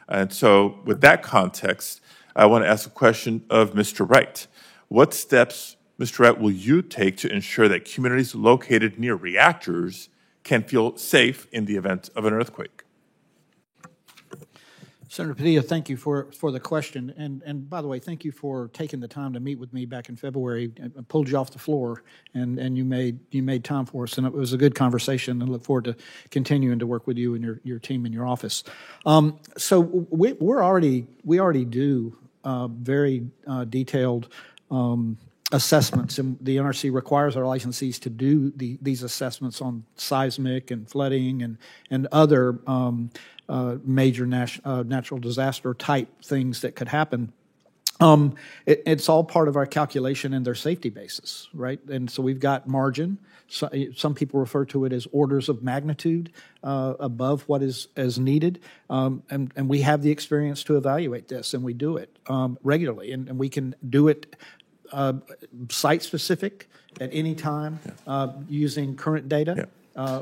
And so with that context, I want to ask a question of Mr. Wright. What steps, Mr. Wright, will you take to ensure that communities located near reactors can feel safe in the event of an earthquake? Senator Padilla, thank you for the question. And by the way, thank you for taking the time to meet with me back in February. I pulled you off the floor, and you made time for us. And it was a good conversation, and I look forward to continuing to work with you and your team in your office. So we already do very detailed assessments, and the NRC requires our licensees to do these assessments on seismic and flooding and other major natural disaster type things that could happen. It's all part of our calculation and their safety basis, right? And so we've got margin. So, some people refer to it as orders of magnitude above what is needed. And we have the experience to evaluate this, and we do it regularly. And we can do it site-specific at any time using current data. Yeah.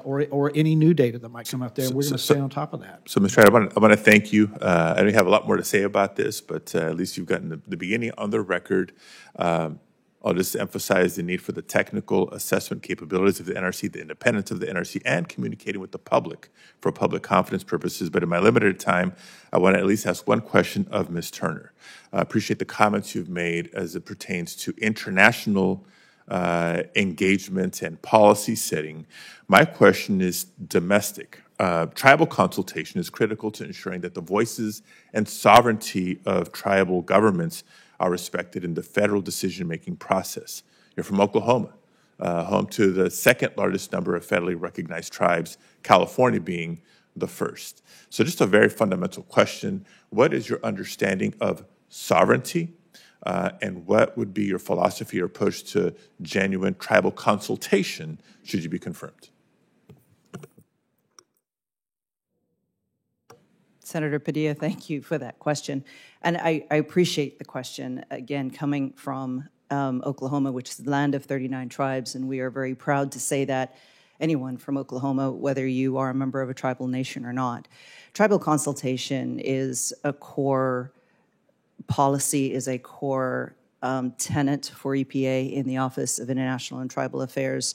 Or any new data that might come out there. We're going to stay on top of that. So, Mr. Wright, I want to thank you. I don't have a lot more to say about this, but at least you've gotten the beginning on the record. I'll just emphasize the need for the technical assessment capabilities of the NRC, the independence of the NRC, and communicating with the public for public confidence purposes. But in my limited time, I want to at least ask one question of Ms. Turner. I appreciate the comments you've made as it pertains to international engagement and policy setting. My question is domestic. Tribal consultation is critical to ensuring that the voices and sovereignty of tribal governments are respected in the federal decision-making process. You're from Oklahoma, home to the second largest number of federally recognized tribes, California being the first. So just a very fundamental question. What is your understanding of sovereignty? And what would be your philosophy or approach to genuine tribal consultation should you be confirmed? Senator Padilla, thank you for that question. And I appreciate the question, again, coming from Oklahoma, which is the land of 39 tribes, and we are very proud to say that anyone from Oklahoma, whether you are a member of a tribal nation or not, tribal consultation is a core policy, is a core tenet for EPA in the Office of International and Tribal Affairs.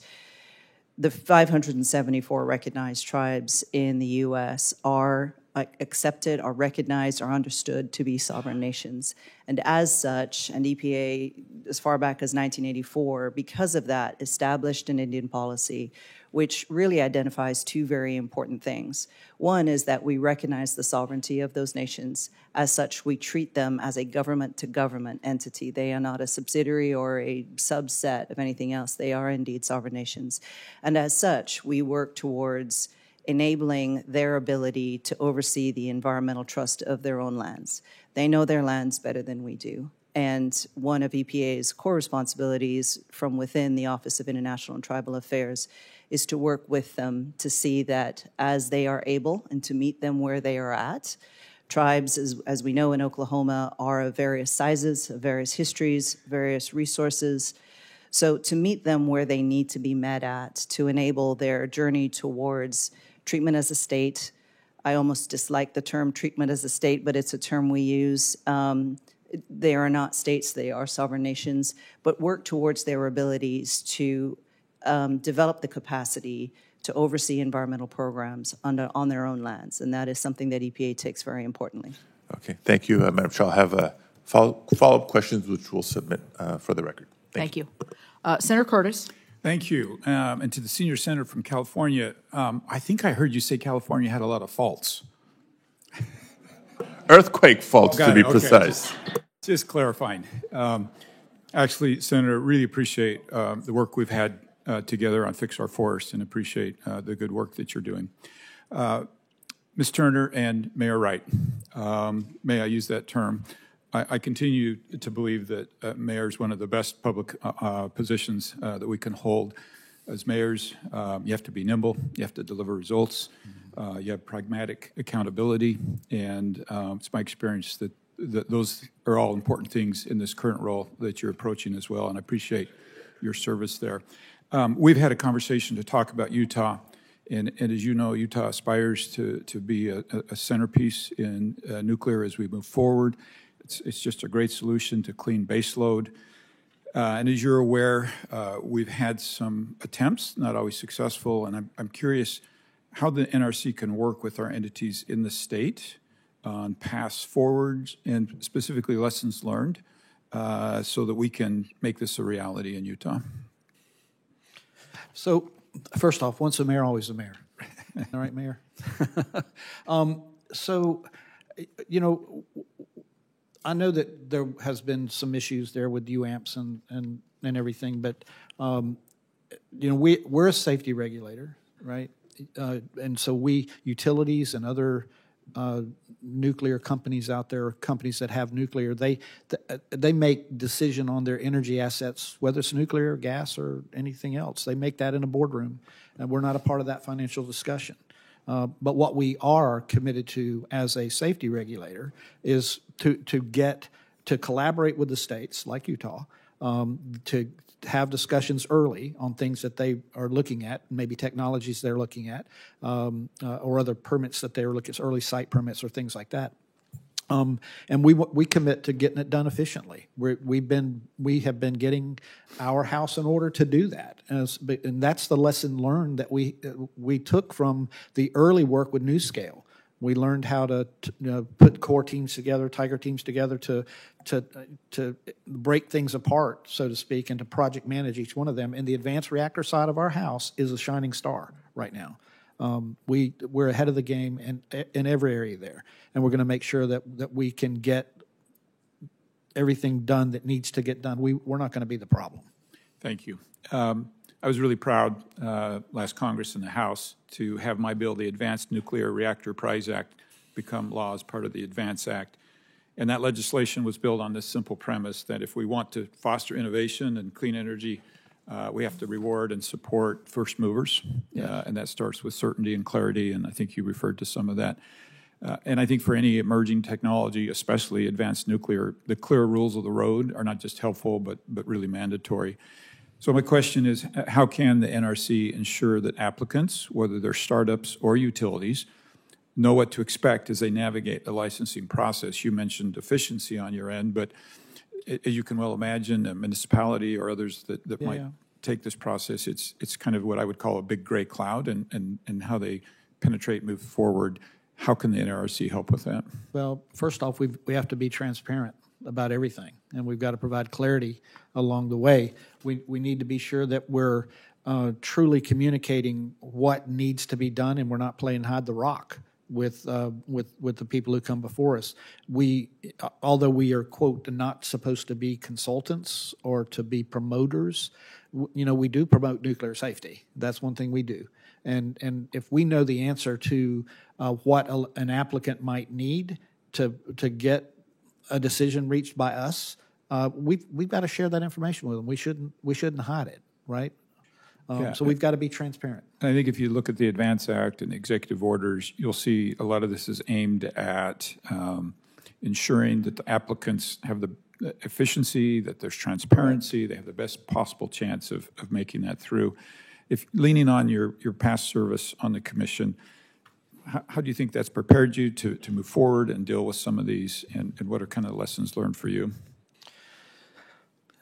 The 574 recognized tribes in the U.S. are accepted, are recognized, are understood to be sovereign nations. And as such, and EPA, as far back as 1984, because of that, established an Indian policy which really identifies two very important things. One is that we recognize the sovereignty of those nations. As such, we treat them as a government-to-government entity. They are not a subsidiary or a subset of anything else. They are indeed sovereign nations. And as such, we work towards enabling their ability to oversee the environmental trust of their own lands. They know their lands better than we do. And one of EPA's core responsibilities from within the Office of International and Tribal Affairs is to work with them to see that as they are able and to meet them where they are at. Tribes, as we know in Oklahoma, are of various sizes, of various histories, various resources. So to meet them where they need to be met at, to enable their journey towards treatment as a state. I almost dislike the term treatment as a state, but it's a term we use. They are not states, they are sovereign nations, but work towards their abilities to develop the capacity to oversee environmental programs on their own lands. And that is something that EPA takes very importantly. Okay, thank you, Madam Chair. I'll have follow-up questions, which we'll submit for the record. Thank you. Senator Curtis. Thank you. And to the senior senator from California, I think I heard you say California had a lot of faults. Earthquake faults, Got to be it. Okay. precise. Just clarifying. Actually, Senator, really appreciate the work we've had together on Fix Our Forest and appreciate the good work that you're doing. Ms. Turner and Mayor Wright, may I use that term? I continue to believe that mayor is one of the best public positions that we can hold. As mayors, you have to be nimble, you have to deliver results, you have pragmatic accountability, and it's my experience that those are all important things in this current role that you're approaching as well, and I appreciate your service there. We've had a conversation to talk about Utah, and as you know, Utah aspires to be a centerpiece in nuclear as we move forward. It's just a great solution to clean baseload. And as you're aware, we've had some attempts, not always successful, and I'm curious how the NRC can work with our entities in the state on paths forwards and specifically lessons learned so that we can make this a reality in Utah. So, first off, once a mayor, always a mayor. All right, Mayor? So, you know, I know that there has been some issues there with UAMPS and everything, but, you know, we're a safety regulator, right? And so utilities and other nuclear companies out there, companies that have nuclear, they make decision on their energy assets, whether it's nuclear, gas, or anything else. They make that in a boardroom, and we're not a part of that financial discussion. But what we are committed to as a safety regulator is to collaborate with the states, like Utah, to have discussions early on things that they are looking at, maybe technologies they're looking at, or other permits that they're looking at, early site permits or things like that. And we commit to getting it done efficiently. We have been getting our house in order to do that, and that's the lesson learned that we took from the early work with NuScale. We learned how to put core teams together, tiger teams together to break things apart, so to speak, and to project manage each one of them. And the advanced reactor side of our house is a shining star right now. We're ahead of the game in every area there, and we're going to make sure that we can get everything done that needs to get done. We're not going to be the problem. Thank you. I was really proud last Congress in the House to have my bill, the Advanced Nuclear Reactor Prize Act, become law as part of the ADVANCE Act. And that legislation was built on this simple premise that if we want to foster innovation and clean energy, we have to reward and support first movers, and that starts with certainty and clarity, and I think you referred to some of that. And I think for any emerging technology, especially advanced nuclear, the clear rules of the road are not just helpful, but really mandatory. So my question is, how can the NRC ensure that applicants, whether they're startups or utilities, know what to expect as they navigate the licensing process? You mentioned efficiency on your end, but as you can well imagine, a municipality or others that might take this process, it's kind of what I would call a big gray cloud, and how they penetrate, move forward. How can the NRC help with that? Well, first off, we have to be transparent about everything, and we've got to provide clarity along the way. We need to be sure that we're truly communicating what needs to be done, and we're not playing hide the rock with the people who come before us. Although we are, quote, not supposed to be consultants or to be promoters, we do promote nuclear safety. That's one thing we do. And if we know the answer to what an applicant might need to get a decision reached by us, we've got to share that information with them. We shouldn't hide it, right? Yeah. So we've got to be transparent. I think if you look at the Advance Act and the executive orders, you'll see a lot of this is aimed at ensuring that the applicants have the efficiency, that there's transparency, they have the best possible chance of making that through. If leaning on your past service on the commission, how do you think that's prepared you to move forward and deal with some of these, and what are kind of lessons learned for you?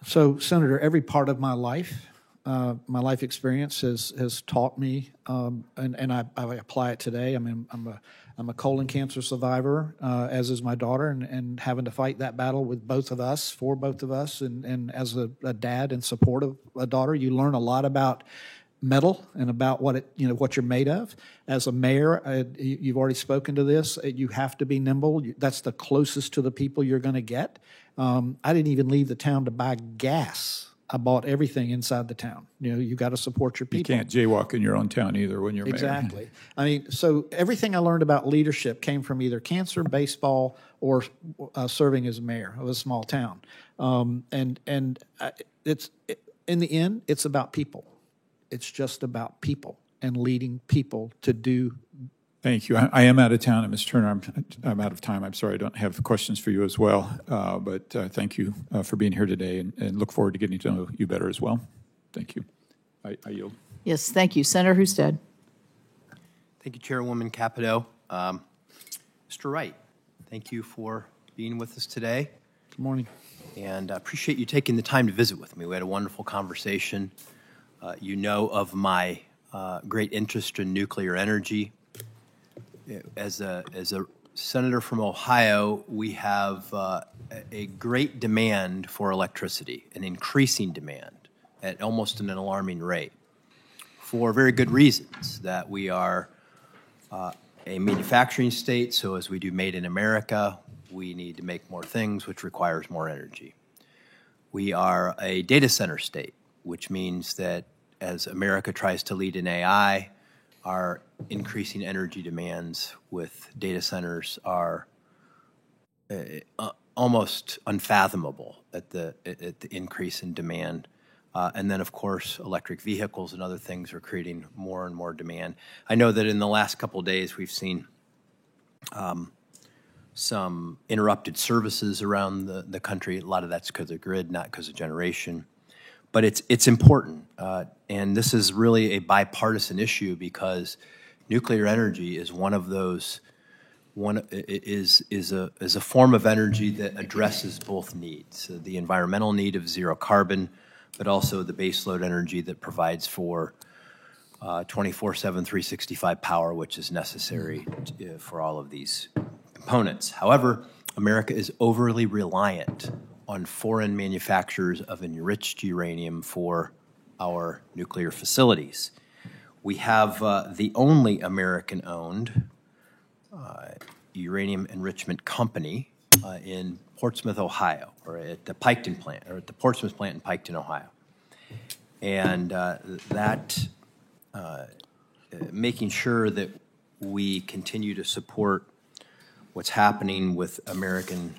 So, Senator, every part of my life experience has taught me, and I apply it today. I mean, I'm a colon cancer survivor, as is my daughter, and having to fight that battle with both of us, for both of us, and as a dad in support of a daughter, you learn a lot about metal and about what you're made of. As a mayor, you've already spoken to this. You have to be nimble. That's the closest to the people you're going to get. I didn't even leave the town to buy gas. I bought everything inside the town. You got to support your people. You can't jaywalk in your own town either when you're mayor. Exactly. I mean, so everything I learned about leadership came from either cancer, baseball, or serving as mayor of a small town. In the end, it's about people. It's just about people and leading people to do. Thank you. I am out of town, and Mr. Turner, I'm out of time. I'm sorry I don't have questions for you as well, but thank you for being here today, and look forward to getting to know you better as well. Thank you. I yield. Yes, thank you. Senator Husted. Thank you, Chairwoman Capito. Mr. Wright, thank you for being with us today. Good morning. And I appreciate you taking the time to visit with me. We had a wonderful conversation. You know of my great interest in nuclear energy. As a senator from Ohio, we have a great demand for electricity, an increasing demand at almost an alarming rate, for very good reasons, that we are a manufacturing state, so as we do Made in America, we need to make more things, which requires more energy. We are a data center state, which means that as America tries to lead in AI, our increasing energy demands with data centers are almost unfathomable at the increase in demand. And then, of course, electric vehicles and other things are creating more and more demand. I know that in the last couple of days we've seen some interrupted services around the country. A lot of that's because of grid, not because of generation. But it's important, and this is really a bipartisan issue because nuclear energy is one of those. Is a form of energy that addresses both needs: the environmental need of zero carbon, but also the baseload energy that provides for 24/7, 365 power, which is necessary for all of these components. However, America is overly reliant on foreign manufacturers of enriched uranium for our nuclear facilities. We have the only American-owned uranium enrichment company in Portsmouth, Ohio, or at the Piketon plant, or at the Portsmouth plant in Piketon, Ohio. And making sure that we continue to support what's happening with American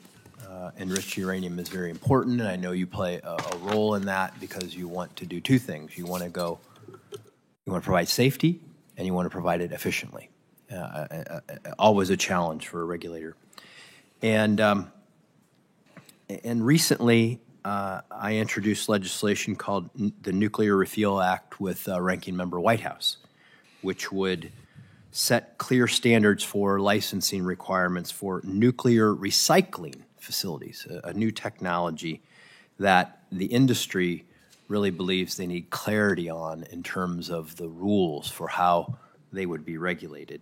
enriched uranium is very important, and I know you play a role in that because you want to do two things. You want to provide safety, and you want to provide it efficiently. Always a challenge for a regulator. And recently, I introduced legislation called the Nuclear Refuel Act with Ranking Member Whitehouse, which would set clear standards for licensing requirements for nuclear recycling facilities, a new technology that the industry really believes they need clarity on in terms of the rules for how they would be regulated.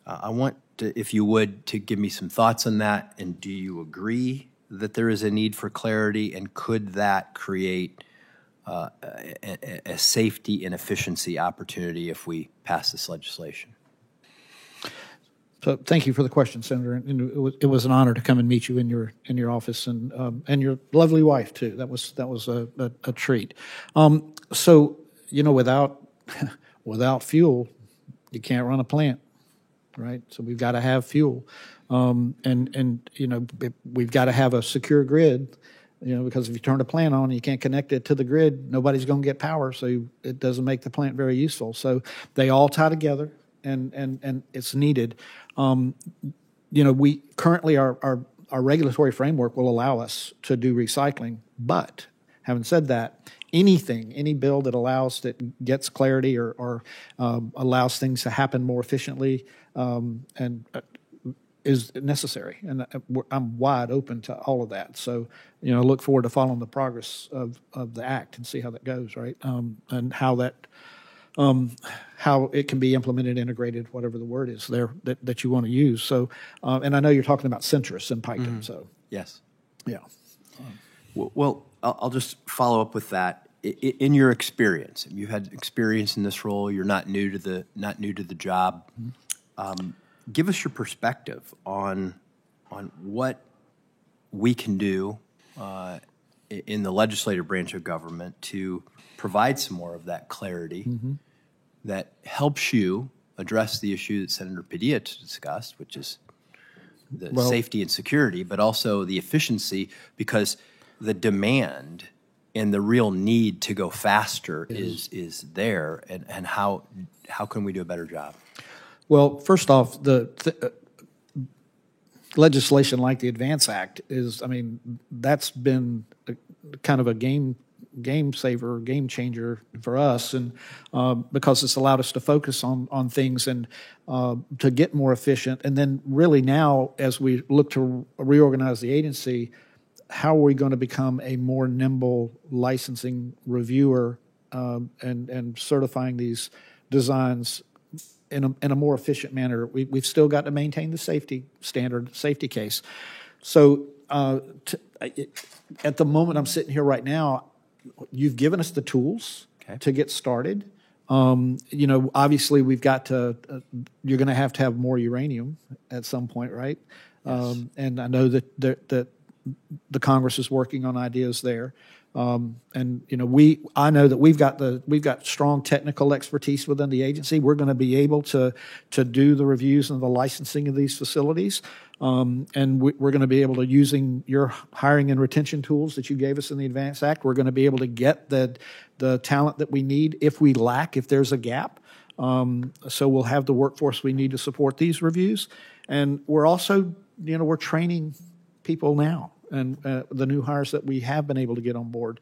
I want to, if you would, to give me some thoughts on that, and do you agree that there is a need for clarity, and could that create a safety and efficiency opportunity if we pass this legislation? So thank you for the question, Senator. And it was an honor to come and meet you in your office, and your lovely wife too. That was a treat. So without fuel, you can't run a plant, right? So we've got to have fuel, and we've got to have a secure grid because if you turn a plant on and you can't connect it to the grid, nobody's going to get power, so it doesn't make the plant very useful. So they all tie together, and it's needed. We currently our regulatory framework will allow us to do recycling, but having said that, any bill that gets clarity or allows things to happen more efficiently is necessary, and I'm wide open to all of that. So, look forward to following the progress of the act and see how that goes, right? And how it can be implemented, integrated, whatever the word is there that you want to use. So, and I know you're talking about Centrus and Piketon. Mm-hmm. So, yes, yeah. Well, I'll just follow up with that. In your experience, you've had experience in this role. You're not new to the job. Mm-hmm. Give us your perspective on what we can do in the legislative branch of government to provide some more of that clarity mm-hmm. that helps you address the issue that Senator Padilla discussed, which is the safety and security, but also the efficiency, because the demand and the real need to go faster is there, and how can we do a better job? Well, first off, legislation like the ADVANCE Act that's been kind of a game saver, game changer for us, and because it's allowed us to focus on things and to get more efficient. And then really now, as we look to reorganize the agency, how are we going to become a more nimble licensing reviewer and certifying these designs in a more efficient manner? We've still got to maintain the safety standard, safety case. So at the moment I'm sitting here right now, you've given us the tools to get started. Obviously we've got to. You're going to have more uranium at some point, right? Yes. And I know that the Congress is working on ideas there. I know that we've got strong technical expertise within the agency. We're going to be able to do the reviews and the licensing of these facilities, and we're going to be able to, using your hiring and retention tools that you gave us in the ADVANCE Act, we're going to be able to get the talent that we need if there's a gap. So we'll have the workforce we need to support these reviews, and we're also we're training people now. And the new hires that we have been able to get on board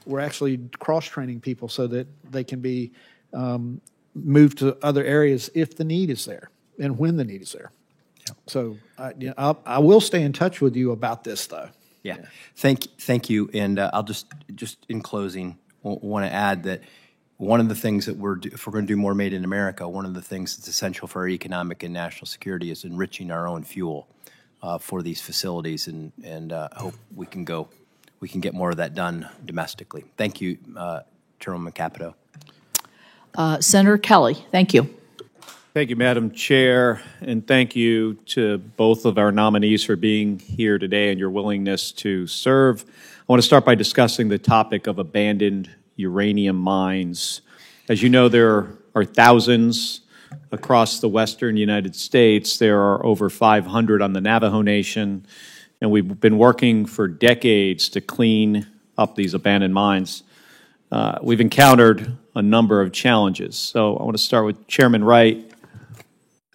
we're actually cross-training people so that they can be moved to other areas if the need is there and when the need is there. Yeah. So I will stay in touch with you about this, though. Yeah. Thank you. And I'll just in closing want to add that one of the things that if we're going to do more Made in America, one of the things that's essential for our economic and national security is enriching our own fuel for these facilities, and hope we can get more of that done domestically. Thank you, Chairwoman Capito. Senator Kelly, thank you. Thank you, Madam Chair, and thank you to both of our nominees for being here today and your willingness to serve. I want to start by discussing the topic of abandoned uranium mines. As you know, there are thousands across the western United States. There are over 500 on the Navajo Nation, and we've been working for decades to clean up these abandoned mines. We've encountered a number of challenges. So I want to start with Chairman Wright.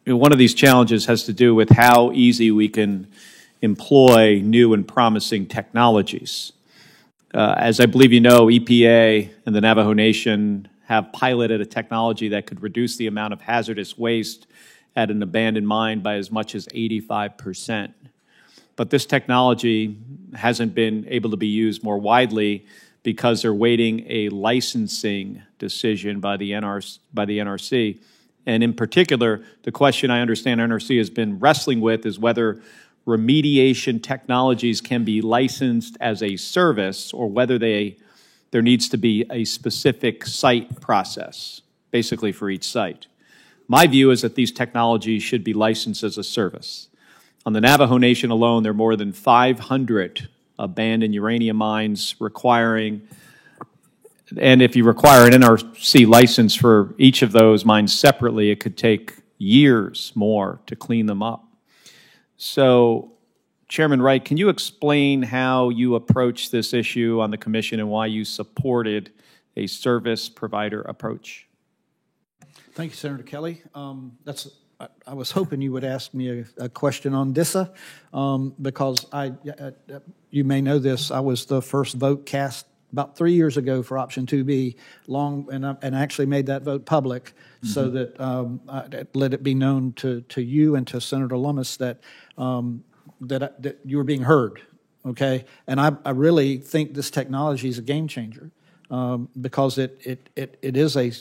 One of these challenges has to do with how easy we can employ new and promising technologies. As I believe you know, EPA and the Navajo Nation have piloted a technology that could reduce the amount of hazardous waste at an abandoned mine by as much as 85%. But this technology hasn't been able to be used more widely because they're waiting a licensing decision by the NRC. And in particular, the question I understand NRC has been wrestling with is whether remediation technologies can be licensed as a service or whether there needs to be a specific site process, basically for each site. My view is that these technologies should be licensed as a service. On the Navajo Nation alone, there are more than 500 abandoned uranium mines requiring, and if you require an NRC license for each of those mines separately, it could take years more to clean them up. So Chairman Wright, can you explain how you approached this issue on the commission and why you supported a service provider approach? Thank you, Senator Kelly. I was hoping you would ask me a question on DISA because you may know this, I was the first vote cast about 3 years ago for option 2B, and I actually made that vote public so that I let it be known to you and to Senator Lummis that you were being heard, okay? And I really think this technology is a game changer because it is a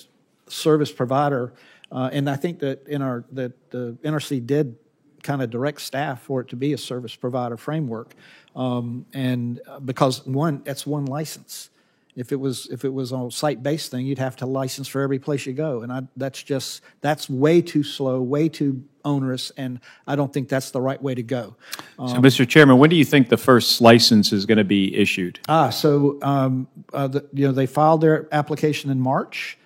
service provider, and I think that the NRC did kind of direct staff for it to be a service provider framework, and because that's one license. If it was a site-based thing, you'd have to license for every place you go, and that's way too slow, way too onerous, and I don't think that's the right way to go. So, Mr. Chairman, when do you think the first license is going to be issued? They filed their application in March.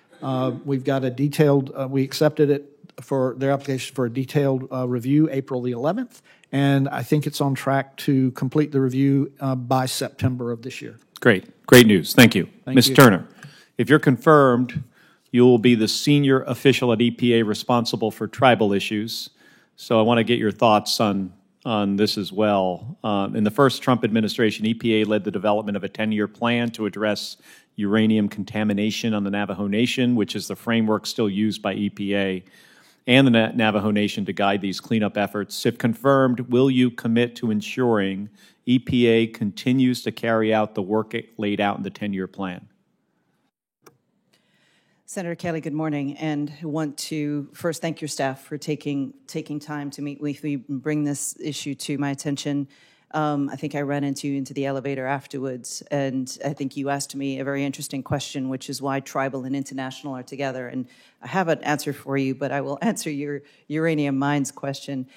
We've got a detailed. We accepted it for their application for a detailed review April the 11th, and I think it's on track to complete the review by September of this year. Great news. Thank you. Ms. Turner, if you're confirmed, you will be the senior official at EPA responsible for tribal issues. So I want to get your thoughts on this as well. In the first Trump administration, EPA led the development of a 10-year plan to address uranium contamination on the Navajo Nation, which is the framework still used by EPA and the Navajo Nation to guide these cleanup efforts. If confirmed, will you commit to ensuring EPA continues to carry out the work it laid out in the 10-year plan? Senator Kelly, good morning, and I want to first thank your staff for taking time to meet with me and bring this issue to my attention. I think I ran into the elevator afterwards, and I think you asked me a very interesting question, which is why tribal and international are together. And I have an answer for you, but I will answer your uranium mines question.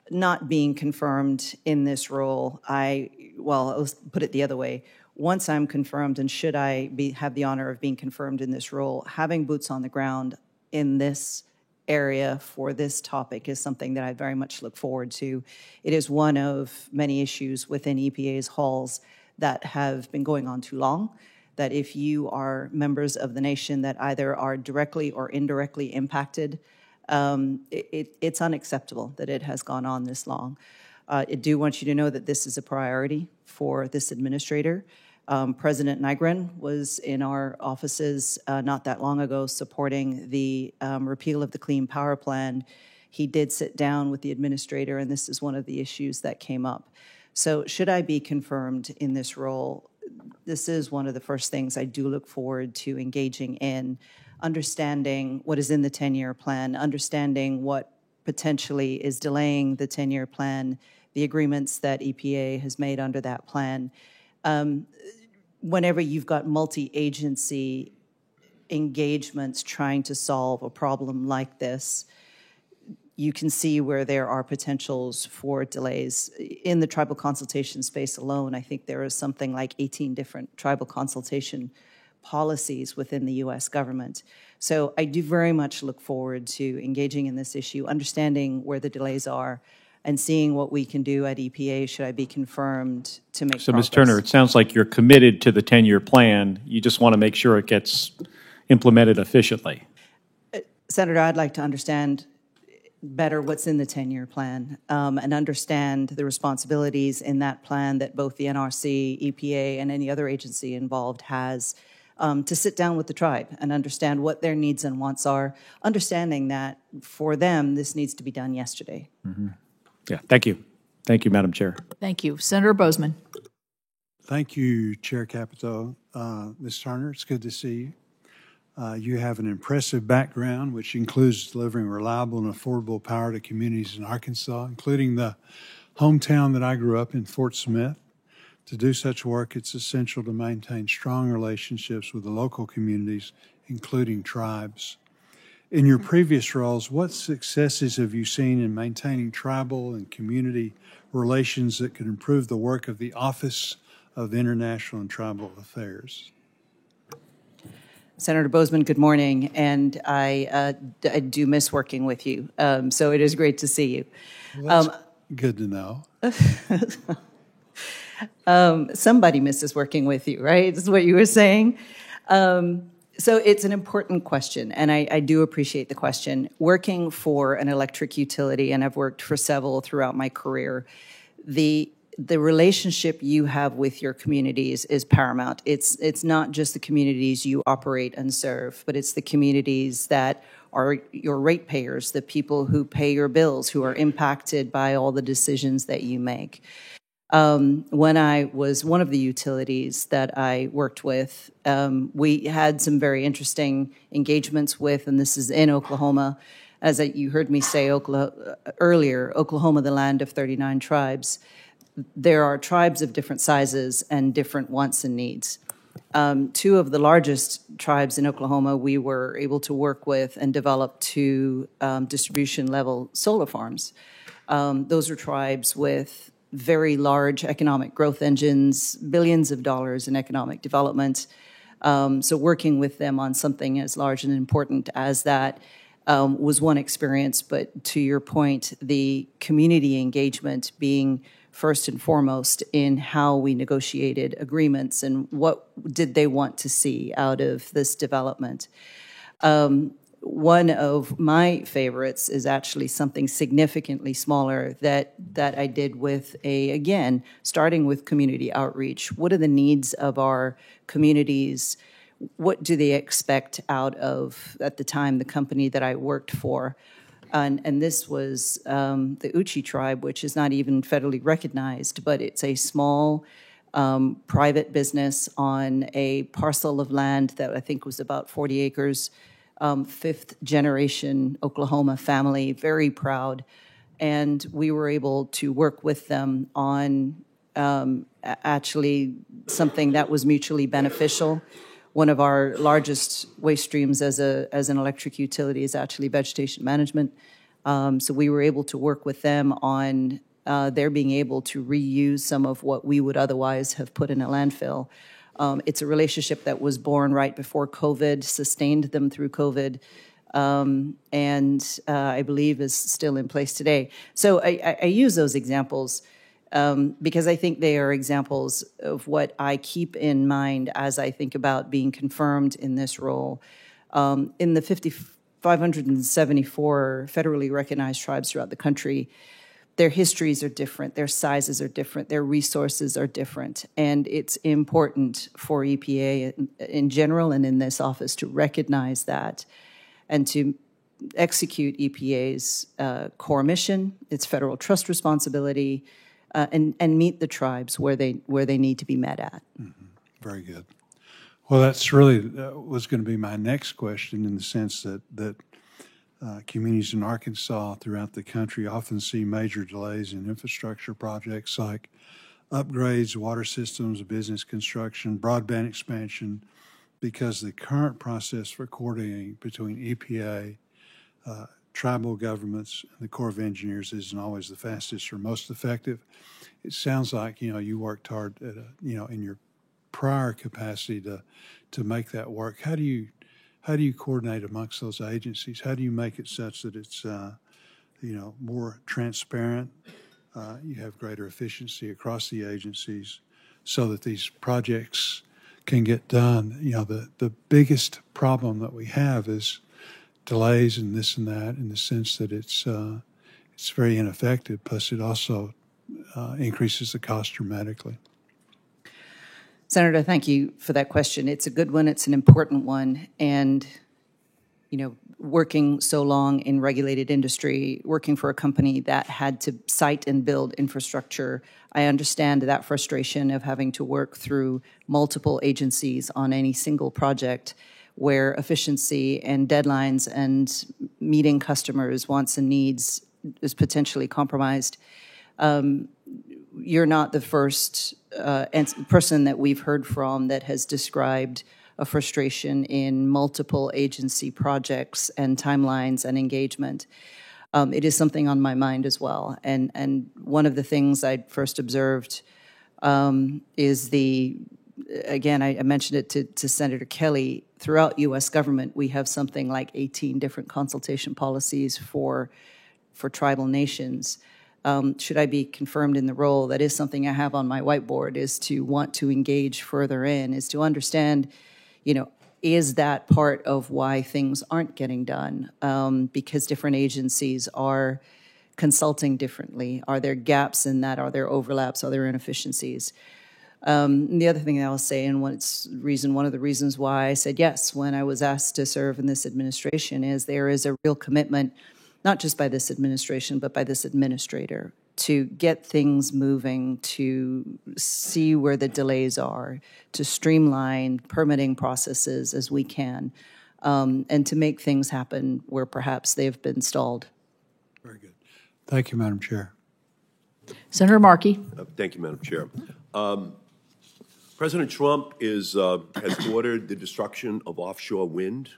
Not being confirmed in this role, I'll put it the other way. Once I'm confirmed, and should I have the honor of being confirmed in this role, having boots on the ground in this area for this topic is something that I very much look forward to. It is one of many issues within EPA's halls that have been going on too long, that if you are members of the nation that either are directly or indirectly impacted, it's unacceptable that it has gone on this long. I do want you to know that this is a priority for this administrator. President Nygren was in our offices not that long ago supporting the repeal of the Clean Power Plan. He did sit down with the administrator, and this is one of the issues that came up. So should I be confirmed in this role, this is one of the first things I do look forward to engaging in, understanding what is in the 10-year plan, understanding what potentially is delaying the 10-year plan, the agreements that EPA has made under that plan. Whenever you've got multi-agency engagements trying to solve a problem like this, you can see where there are potentials for delays. In the tribal consultation space alone, I think there is something like 18 different tribal consultation policies within the U.S. government. So I do very much look forward to engaging in this issue, understanding where the delays are, and seeing what we can do at EPA should I be confirmed to make progress. So, Ms. Turner, it sounds like you're committed to the 10-year plan. You just want to make sure it gets implemented efficiently. Senator, I'd like to understand better what's in the 10-year plan and understand the responsibilities in that plan that both the NRC, EPA, and any other agency involved has to sit down with the tribe and understand what their needs and wants are, understanding that for them, this needs to be done yesterday. Mm-hmm. Yeah, thank you. Thank you, Madam Chair. Thank you. Senator Boozman. Thank you, Chair Capito. Ms. Turner, it's good to see you. You have an impressive background, which includes delivering reliable and affordable power to communities in Arkansas, including the hometown that I grew up in, Fort Smith. To do such work, it's essential to maintain strong relationships with the local communities, including tribes. In your previous roles, what successes have you seen in maintaining tribal and community relations that could improve the work of the Office of International and Tribal Affairs? Senator Boozman, good morning, and I do miss working with you, so it is great to see you. Good to know. Somebody misses working with you, right? Is what you were saying. So it's an important question, and I do appreciate the question. Working for an electric utility, and I've worked for several throughout my career, the relationship you have with your communities is paramount. It's not just the communities you operate and serve, but it's the communities that are your ratepayers, the people who pay your bills, who are impacted by all the decisions that you make. When I was one of the utilities that I worked with, we had some very interesting engagements with, and this is in Oklahoma. As you heard me say earlier, Oklahoma, the land of 39 tribes. There are tribes of different sizes and different wants and needs. Two of the largest tribes in Oklahoma we were able to work with and develop two distribution-level solar farms. Those are tribes with very large economic growth engines, billions of dollars in economic development. So working with them on something as large and important as that was one experience. But to your point, the community engagement being first and foremost in how we negotiated agreements and what did they want to see out of this development. One of my favorites is actually something significantly smaller that I did with again, starting with community outreach. What are the needs of our communities? What do they expect out of, at the time, the company that I worked for? And this was the Uchi tribe, which is not even federally recognized, but it's a small private business on a parcel of land that I think was about 40 acres, fifth generation Oklahoma family, very proud. And we were able to work with them on actually something that was mutually beneficial. One of our largest waste streams as an electric utility is actually vegetation management. So we were able to work with them on their being able to reuse some of what we would otherwise have put in a landfill. It's a relationship that was born right before COVID, sustained them through COVID, and I believe is still in place today. So I use those examples because I think they are examples of what I keep in mind as I think about being confirmed in this role. In the 574 federally recognized tribes throughout the country, their histories are different, their sizes are different, their resources are different, and it's important for EPA in general and in this office to recognize that and to execute EPA's core mission, its federal trust responsibility, and meet the tribes where they need to be met at. Mm-hmm. Very good. Well, that's really was going to be my next question, in the sense that communities in Arkansas throughout the country often see major delays in infrastructure projects like upgrades, water systems, business construction, broadband expansion, because the current process for coordinating between EPA, tribal governments, and the Corps of Engineers isn't always the fastest or most effective. It sounds like you worked hard at in your prior capacity to make that work. How do you coordinate amongst those agencies? How do you make it such that it's more transparent? You have greater efficiency across the agencies, so that these projects can get done. The biggest problem that we have is delays and this and that, in the sense that it's very ineffective. Plus, it also increases the cost dramatically. Senator, thank you for that question. It's a good one. It's an important one. And, working so long in regulated industry, working for a company that had to site and build infrastructure, I understand that frustration of having to work through multiple agencies on any single project, where efficiency and deadlines and meeting customers' wants and needs is potentially compromised. You're not the first person that we've heard from that has described a frustration in multiple agency projects and timelines and engagement. It is something on my mind as well. And one of the things I first observed is again, I mentioned it to Senator Kelly, throughout U.S. government, we have something like 18 different consultation policies for tribal nations. should I be confirmed in the role, that is something I have on my whiteboard, is to want to engage further in, is to understand, is that part of why things aren't getting done? Because different agencies are consulting differently. Are there gaps in that? Are there overlaps? Are there inefficiencies? The other thing I'll say, and one of the reasons why I said yes when I was asked to serve in this administration, is there is a real commitment, not just by this administration, but by this administrator, to get things moving, to see where the delays are, to streamline permitting processes as we can, and to make things happen where perhaps they've been stalled. Very good. Thank you, Madam Chair. Senator Markey. Thank you, Madam Chair. President Trump has ordered the destruction of offshore wind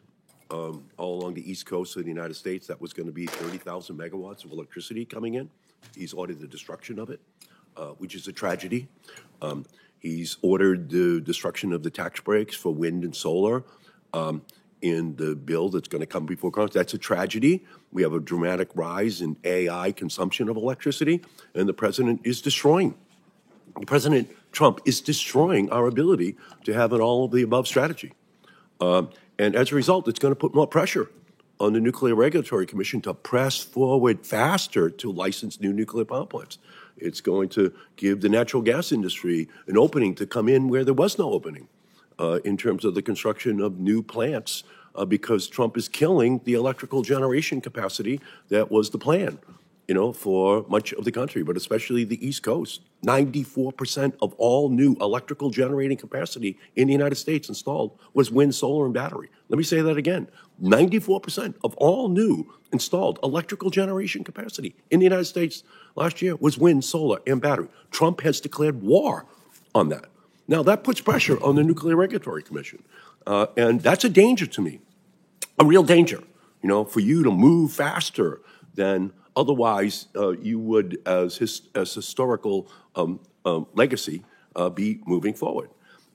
all along the east coast of the United States. That was going to be 30,000 megawatts of electricity coming in. He's ordered the destruction of it, which is a tragedy. He's ordered the destruction of the tax breaks for wind and solar in the bill that's going to come before Congress. That's a tragedy. We have a dramatic rise in AI consumption of electricity, and the president is destroying. President Trump is destroying our ability to have an all-of-the-above strategy. And as a result, it's going to put more pressure on the Nuclear Regulatory Commission to press forward faster to license new nuclear power plants. It's going to give the natural gas industry an opening to come in where there was no opening in terms of the construction of new plants because Trump is killing the electrical generation capacity that was the plan, for much of the country, but especially the East Coast. 94% of all new electrical generating capacity in the United States installed was wind, solar, and battery. Let me say that again. 94% of all new installed electrical generation capacity in the United States last year was wind, solar, and battery. Trump has declared war on that. Now, that puts pressure on the Nuclear Regulatory Commission, and that's a danger to me, a real danger, for you to move faster than otherwise you would, as historical legacy, be moving forward.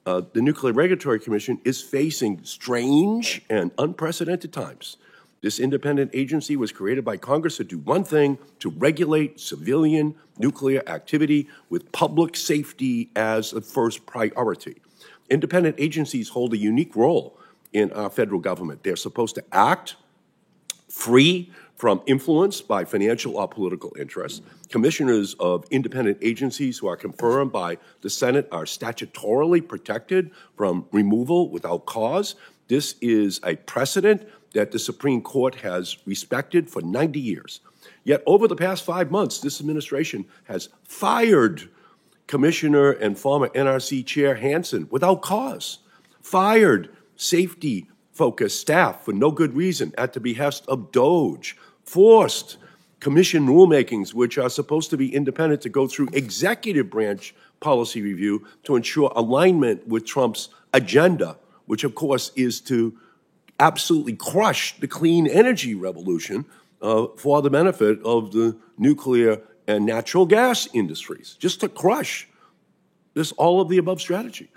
The Nuclear Regulatory Commission is facing strange and unprecedented times. This independent agency was created by Congress to do one thing: to regulate civilian nuclear activity with public safety as a first priority. Independent agencies hold a unique role in our federal government. They're supposed to act free from influence by financial or political interests. Commissioners of independent agencies who are confirmed by the Senate are statutorily protected from removal without cause. This is a precedent that the Supreme Court has respected for 90 years. Yet over the past 5 months, this administration has fired Commissioner and former NRC Chair Hansen without cause, fired safety-focused staff for no good reason at the behest of DOJ, forced commission rulemakings, which are supposed to be independent, to go through executive branch policy review to ensure alignment with Trump's agenda, which, of course, is to absolutely crush the clean energy revolution for the benefit of the nuclear and natural gas industries, just to crush this all-of-the-above strategy,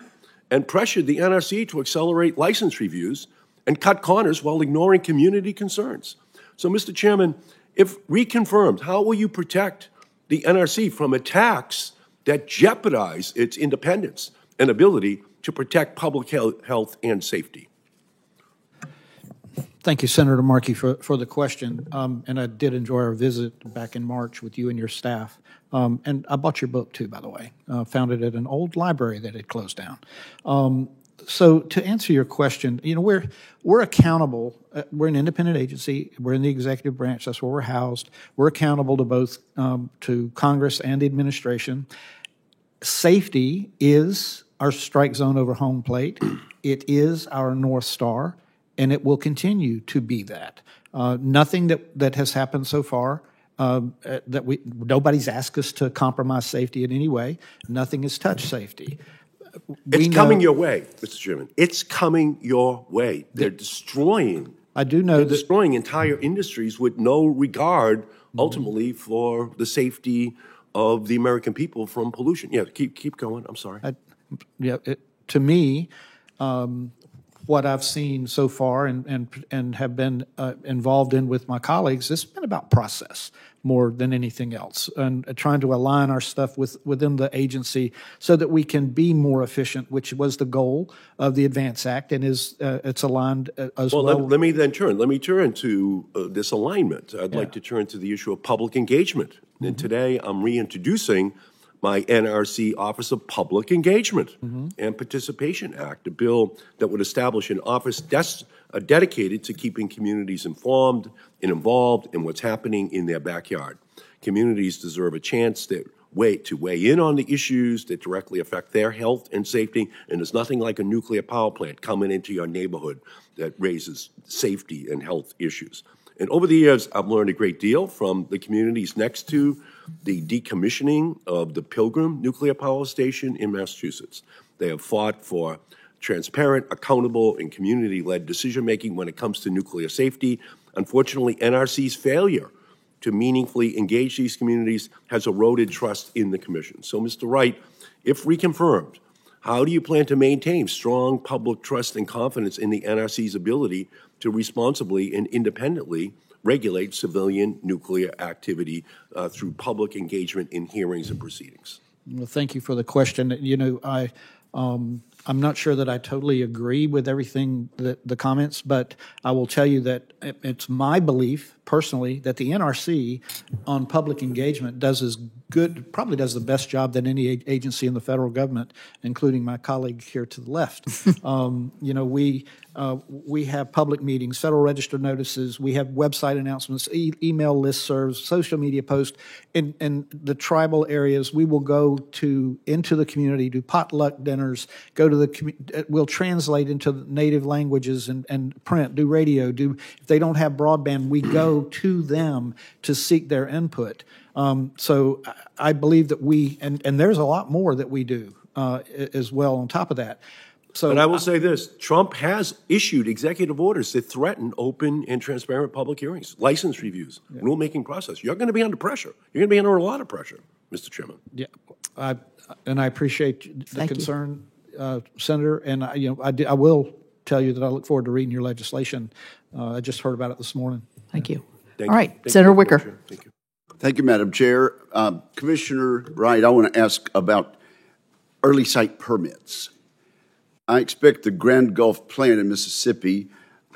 and pressured the NRC to accelerate license reviews and cut corners while ignoring community concerns. So, Mr. Chairman, if reconfirmed, how will you protect the NRC from attacks that jeopardize its independence and ability to protect public health and safety? Thank you, Senator Markey, for the question. And I did enjoy our visit back in March with you and your staff. And I bought your book, too, by the way. Found it at an old library that had closed down. So to answer your question, we're accountable. We're an independent agency. We're in the executive branch. That's where we're housed. We're accountable to both to Congress and the administration. Safety is our strike zone over home plate. It is our North Star, and it will continue to be that. Nothing that has happened so far nobody's asked us to compromise safety in any way. Nothing has touched safety. It's coming your way, Mr. Chairman. It's coming your way. They're destroying. I do know they're destroying entire industries with no regard, ultimately, for the safety of the American people from pollution. Yeah, keep going. I'm sorry. To me, what I've seen so far and have been involved in with my colleagues, it's been about process more than anything else, and trying to align our stuff within the agency so that we can be more efficient, which was the goal of the ADVANCE Act, and it's aligned as well. Let me turn to this alignment. I'd like to turn to the issue of public engagement. And today I'm reintroducing my NRC Office of Public Engagement and Participation Act, a bill that would establish an office dedicated to keeping communities informed and involved in what's happening in their backyard. Communities deserve a chance to weigh in on the issues that directly affect their health and safety, and there's nothing like a nuclear power plant coming into your neighborhood that raises safety and health issues. And over the years, I've learned a great deal from the communities next to the decommissioning of the Pilgrim nuclear power station in Massachusetts. They have fought for transparent, accountable, and community-led decision-making when it comes to nuclear safety. Unfortunately, NRC's failure to meaningfully engage these communities has eroded trust in the Commission. So, Mr. Wright, if reconfirmed, how do you plan to maintain strong public trust and confidence in the NRC's ability to responsibly and independently regulate civilian nuclear activity through public engagement in hearings and proceedings? Well, thank you for the question. You know, I'm not sure that I totally agree with everything the comments, but I will tell you that it's my belief personally that the NRC on public engagement probably does the best job than any agency in the federal government, including my colleague here to the left. You know, we have public meetings, Federal Register notices, we have website announcements, email listservs, social media posts. In the tribal areas, we will go into the community, do potluck dinners, we'll translate into native languages and print, do radio, if they don't have broadband, we go to them to seek their input. So I believe that and there's a lot more that we do as well on top of that. So, but I will say this, Trump has issued executive orders that threaten open and transparent public hearings, license reviews, rulemaking process. You're going to be under pressure. You're going to be under a lot of pressure, Mr. Chairman. Yeah, I appreciate the concern, Senator, and I will tell you that I look forward to reading your legislation. I just heard about it this morning. Thank you. All right, Senator Wicker. Thank you. Thank you, Madam Chair. Commissioner Wright, I want to ask about early site permits. I expect the Grand Gulf plant in Mississippi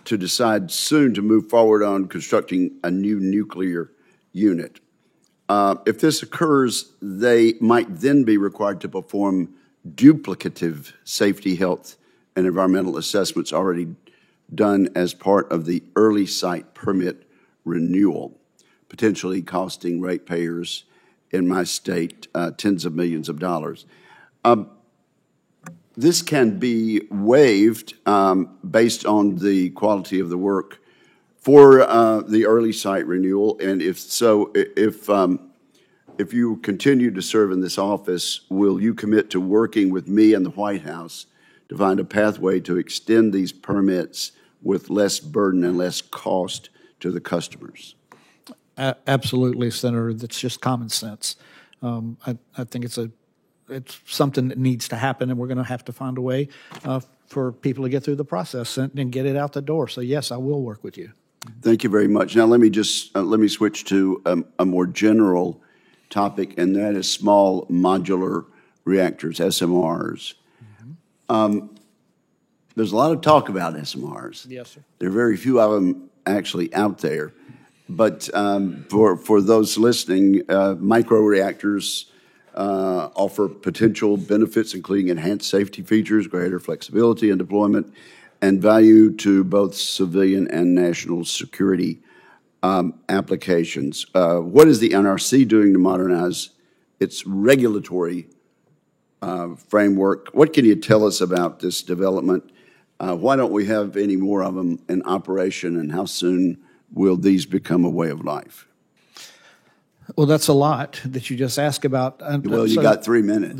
to decide soon to move forward on constructing a new nuclear unit. If this occurs, they might then be required to perform duplicative safety, health, and environmental assessments already done as part of the early site permit renewal, potentially costing ratepayers in my state tens of millions of dollars. This can be waived based on the quality of the work for the early site renewal, and if so, if you continue to serve in this office, will you commit to working with me and the White House to find a pathway to extend these permits with less burden and less cost to the customers? Absolutely, Senator. That's just common sense. I think it's something that needs to happen, and we're going to have to find a way for people to get through the process and get it out the door. So yes, I will work with you. Thank you very much. Now let me switch to a more general topic, and that is small modular reactors, SMRs. There's a lot of talk about SMRs. Yes, sir. There are very few of them actually out there. But for those listening, microreactors offer potential benefits, including enhanced safety features, greater flexibility in deployment, and value to both civilian and national security applications. What is the NRC doing to modernize its regulatory framework? What can you tell us about this development? Why don't we have any more of them in operation, and how soon will these become a way of life? Well, that's a lot that you just asked about. Well, you got 3 minutes.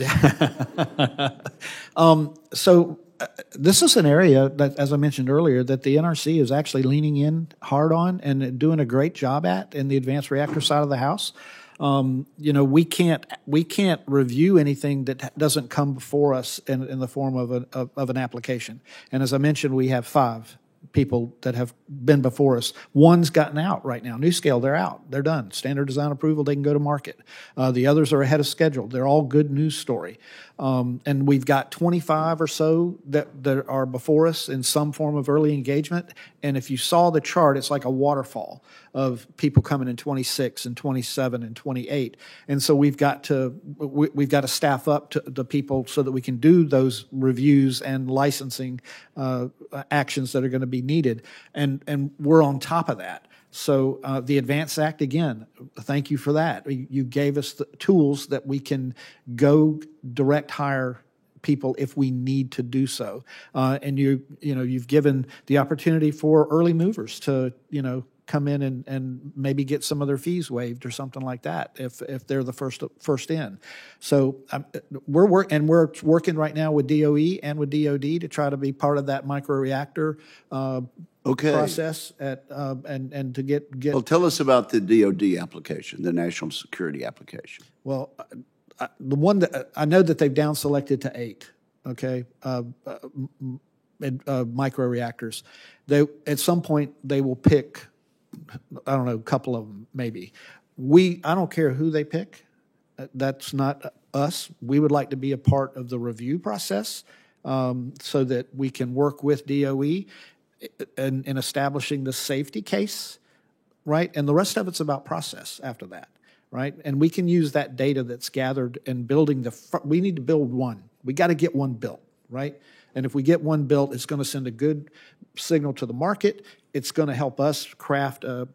This is an area that, as I mentioned earlier, that the NRC is actually leaning in hard on and doing a great job at in the advanced reactor side of the house. We can't review anything that doesn't come before us in the form of an application. And as I mentioned, we have 5 people that have been before us. One's gotten out right now. NuScale, they're out. They're done. Standard design approval, they can go to market. The others are ahead of schedule. They're all good news story. And we've got 25 or so that are before us in some form of early engagement. And if you saw the chart, it's like a waterfall of people coming in 26 and 27 and 28. And so we've got to staff up to the people so that we can do those reviews and licensing actions that are going to be needed. And we're on top of that. So the ADVANCE Act, again, thank you for that. You gave us the tools that we can go direct hire people if we need to do so. And you've given the opportunity for early movers to, come in and maybe get some of their fees waived or something like that if they're the first in. So we're working right now with DOE and with DOD to try to be part of that microreactor process and to get. Well, tell us about the DOD application, the national security application. Well, the one that I know that they've down selected to 8. Okay. Microreactors. At some point they will pick, I don't know, a couple of them maybe. I don't care who they pick. That's not us. We would like to be a part of the review process so that we can work with DOE in establishing the safety case, right? And the rest of it's about process after that, right? And we can use that data that's gathered in building we need to build one. We got to get one built, right? And if we get one built, it's going to send a good signal to the market. It's going to help us craft a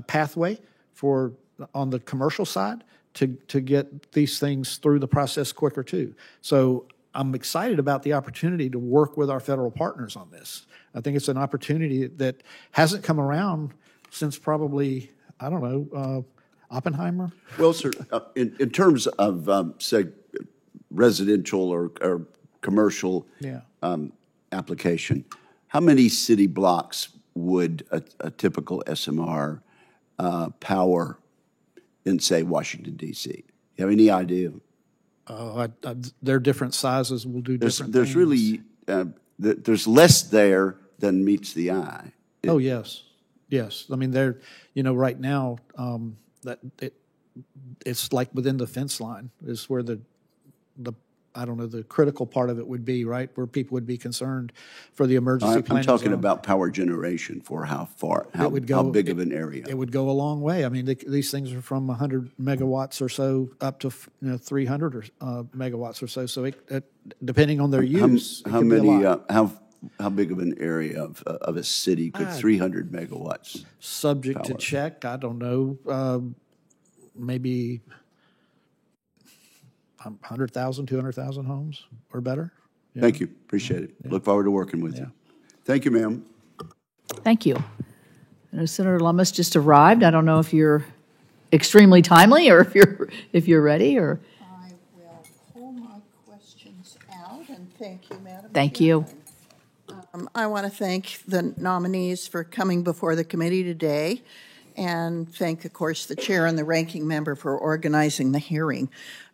pathway on the commercial side to get these things through the process quicker too. So I'm excited about the opportunity to work with our federal partners on this. I think it's an opportunity that hasn't come around since probably, I don't know, Oppenheimer. Well, sir, in terms of, say, residential or commercial application, how many city blocks would a typical SMR power in, say, Washington, D.C.? You have any idea? They're different sizes. We'll do different There's things. really, there's less there than meets the eye. Oh, yes. Yes. I mean, they're, right now, it's like within the fence line is where the I don't know, the critical part of it would be, right, where people would be concerned for the emergency planning. I'm talking zone. about power generation for how big of an area. It would go a long way. I mean, these things are from 100 megawatts or so up to 300 megawatts or so. So it, depending on their use, how many? How big of an area of a city could 300 megawatts? Subject power? To check. I don't know. Maybe 100,000, 200,000 homes or better. Yeah. Thank you. Appreciate it. Yeah. Look forward to working with you. Thank you, ma'am. Thank you. I know Senator Lummis just arrived. I don't know if you're extremely timely or if you're ready or. I will pull my questions out and thank you, Madam Thank Chair. you. I want to thank the nominees for coming before the committee today and thank, of course, the chair and the ranking member for organizing the hearing.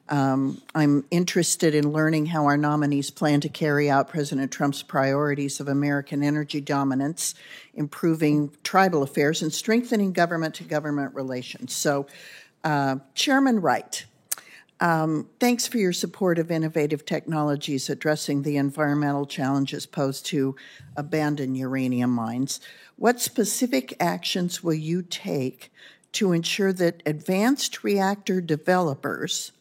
I'm interested in learning how our nominees plan to carry out President Trump's priorities of American energy dominance, improving tribal affairs, and strengthening government-to-government relations. So, Chairman Wright, thanks for your support of innovative technologies addressing the environmental challenges posed to abandoned uranium mines. What specific actions will you take to ensure that advanced reactor developers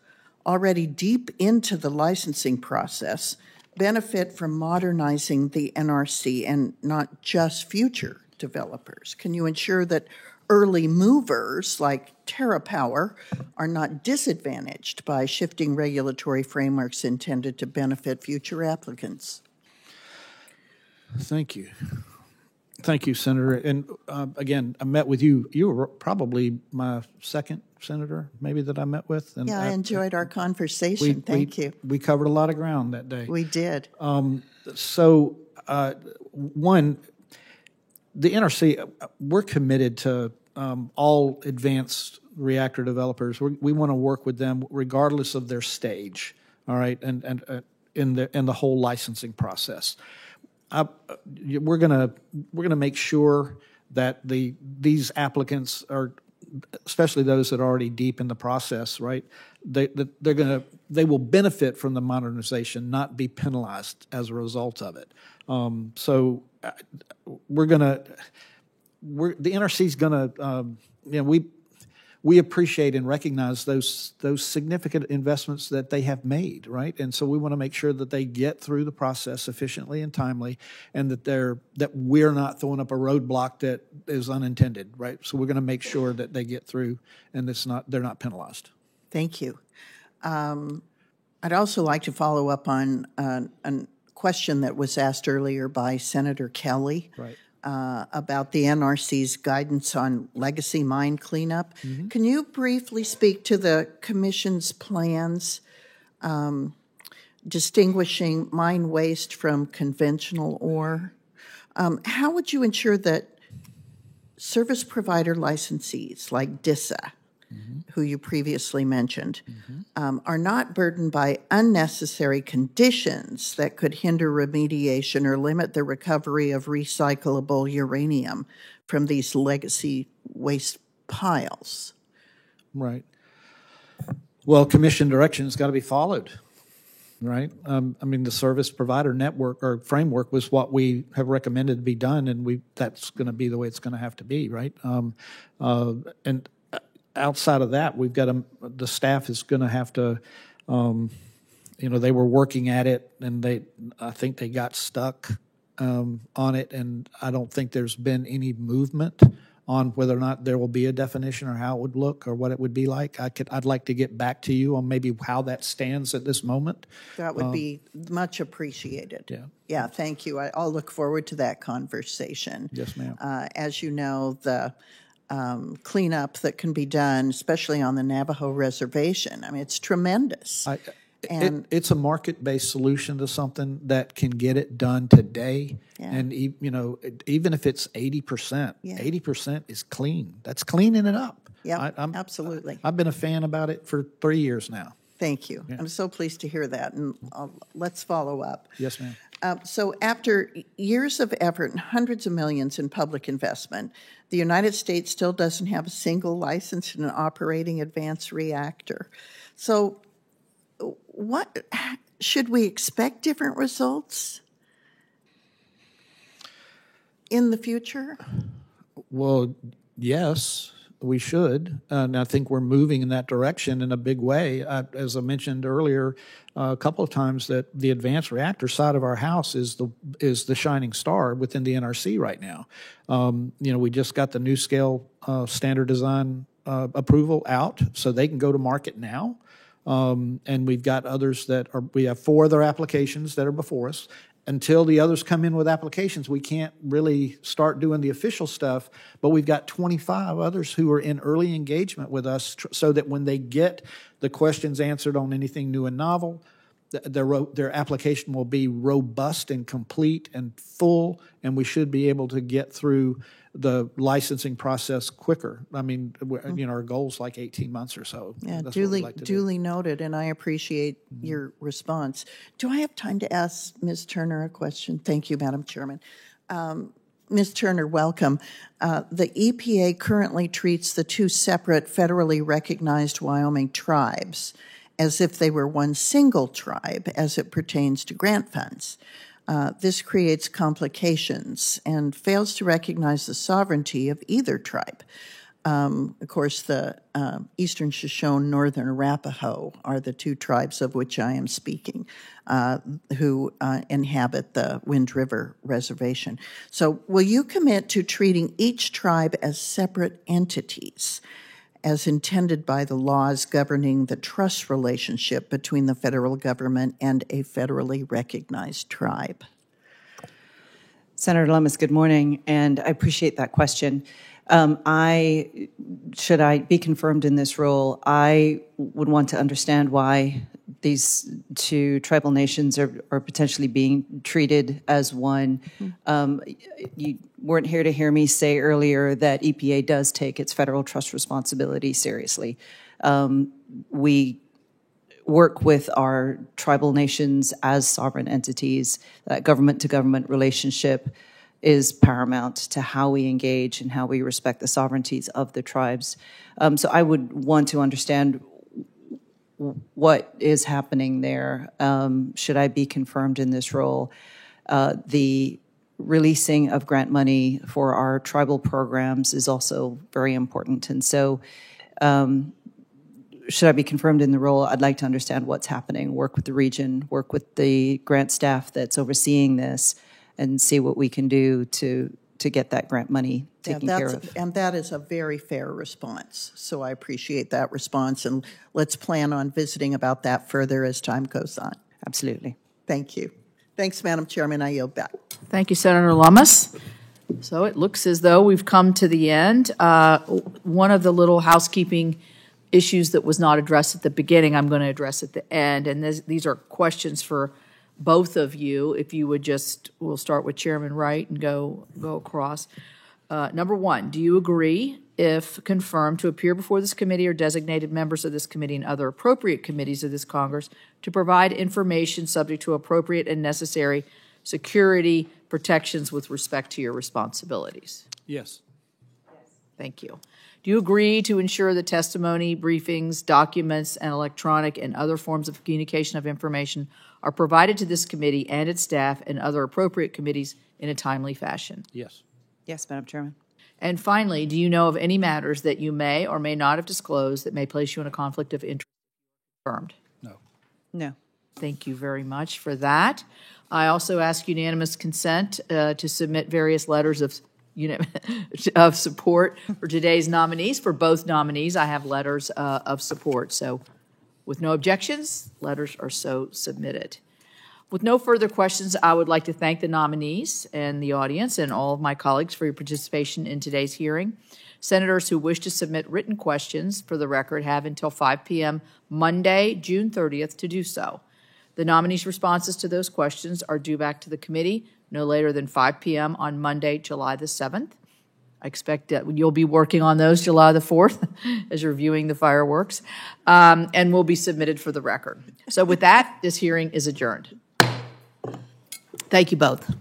already deep into the licensing process benefit from modernizing the NRC and not just future developers? Can you ensure that early movers like TerraPower are not disadvantaged by shifting regulatory frameworks intended to benefit future applicants? Thank you. Thank you, Senator. And again, I met with you. You were probably my second senator, maybe, that I met with. And I enjoyed our conversation. Thank you. We covered a lot of ground that day. We did. One, the NRC, we're committed to all advanced reactor developers, we want to work with them regardless of their stage, all right, and in the whole licensing process. We're gonna make sure that these applicants are, especially those that are already deep in the process, right? They will benefit from the modernization, not be penalized as a result of it. So the NRC is gonna, we appreciate and recognize those significant investments that they have made, right? And so we want to make sure that they get through the process efficiently and timely, and that we're not throwing up a roadblock that is unintended, right? So we're going to make sure that they get through, and they're not penalized. Thank you. I'd also like to follow up on a question that was asked earlier by Senator Kelly. Right. About the NRC's guidance on legacy mine cleanup. Mm-hmm. Can you briefly speak to the Commission's plans distinguishing mine waste from conventional ore? How would you ensure that service provider licensees like DISA, who you previously mentioned, are not burdened by unnecessary conditions that could hinder remediation or limit the recovery of recyclable uranium from these legacy waste piles? Right. Well, Commission direction has got to be followed, right? I mean, the service provider network or framework was what we have recommended to be done, and that's going to be the way it's going to have to be, right? And outside of that, we've got the staff is going to have to, they were working at it, and I think they got stuck on it, and I don't think there's been any movement on whether or not there will be a definition or how it would look or what it would be like. I'd like to get back to you on maybe how that stands at this moment. That would be much appreciated. Yeah. Yeah, thank you. I'll look forward to that conversation. Yes, ma'am. As you know, the cleanup that can be done, especially on the Navajo reservation. I mean, it's tremendous. It's a market-based solution to something that can get it done today. Yeah. And, even if it's 80%, 80% is clean. That's cleaning it up. Yeah, absolutely. I've been a fan about it for 3 years now. Thank you. Yeah. I'm so pleased to hear that, and let's follow up. Yes, ma'am. So after years of effort and hundreds of millions in public investment, the United States still doesn't have a single licensed and operating advanced reactor. So what should we expect different results in the future? Well, yes. We should, and I think we're moving in that direction in a big way. As I mentioned earlier, a couple of times, that the advanced reactor side of our house is the shining star within the NRC right now. We just got the NuScale standard design approval out, so they can go to market now. And we've got others we have 4 other applications that are before us. Until the others come in with applications, we can't really start doing the official stuff, but we've got 25 others who are in early engagement with us so that when they get the questions answered on anything new and novel, their application will be robust and complete and full, and we should be able to get through the licensing process quicker. I mean, our goal's like 18 months or so. Yeah, duly noted, and I appreciate your response. Do I have time to ask Ms. Turner a question? Thank you, Madam Chairman. Ms. Turner, welcome. The EPA currently treats the 2 separate federally recognized Wyoming tribes as if they were one single tribe as it pertains to grant funds. This creates complications and fails to recognize the sovereignty of either tribe. Of course, the Eastern Shoshone, Northern Arapaho are the 2 tribes of which I am speaking, who inhabit the Wind River Reservation. So will you commit to treating each tribe as separate entities, as intended by the laws governing the trust relationship between the federal government and a federally recognized tribe? Senator Lummis, good morning, and I appreciate that question. Should I be confirmed in this role, I would want to understand why these two tribal nations are potentially being treated as one. You weren't here to hear me say earlier that EPA does take its federal trust responsibility seriously. We work with our tribal nations as sovereign entities. That government-to-government relationship is paramount to how we engage and how we respect the sovereignties of the tribes. So I would want to understand what is happening there. Should I be confirmed in this role? The releasing of grant money for our tribal programs is also very important. And so should I be confirmed in the role, I'd like to understand what's happening, work with the region, work with the grant staff that's overseeing this, and see what we can do to get that grant money taken care of. And that is a very fair response. So I appreciate that response, and let's plan on visiting about that further as time goes on. Absolutely. Thank you. Thanks, Madam Chairman. I yield back. Thank you, Senator Lummis. So it looks as though we've come to the end. One of the little housekeeping issues that was not addressed at the beginning, I'm going to address at the end. And these are questions for both of you. If you would just, we'll start with Chairman Wright and go across. Number one, do you agree, if confirmed, to appear before this committee or designated members of this committee and other appropriate committees of this Congress to provide information subject to appropriate and necessary security protections with respect to your responsibilities? Yes. Thank you. Do you agree to ensure that testimony, briefings, documents, and electronic and other forms of communication of information are provided to this committee and its staff and other appropriate committees in a timely fashion? Yes. Yes, Madam Chairman. And finally, do you know of any matters that you may or may not have disclosed that may place you in a conflict of interest? Confirmed? No. No. Thank you very much for that. I also ask unanimous consent to submit various letters of support for today's nominees. For both nominees, I have letters of support. So with no objections, letters are so submitted. With no further questions, I would like to thank the nominees and the audience and all of my colleagues for your participation in today's hearing. Senators who wish to submit written questions for the record have until 5 p.m. Monday, June 30th to do so. The nominees' responses to those questions are due back to the committee no later than 5 p.m. on Monday, July the 7th. I expect that you'll be working on those July the 4th as you're viewing the fireworks, and will be submitted for the record. So with that, this hearing is adjourned. Thank you both.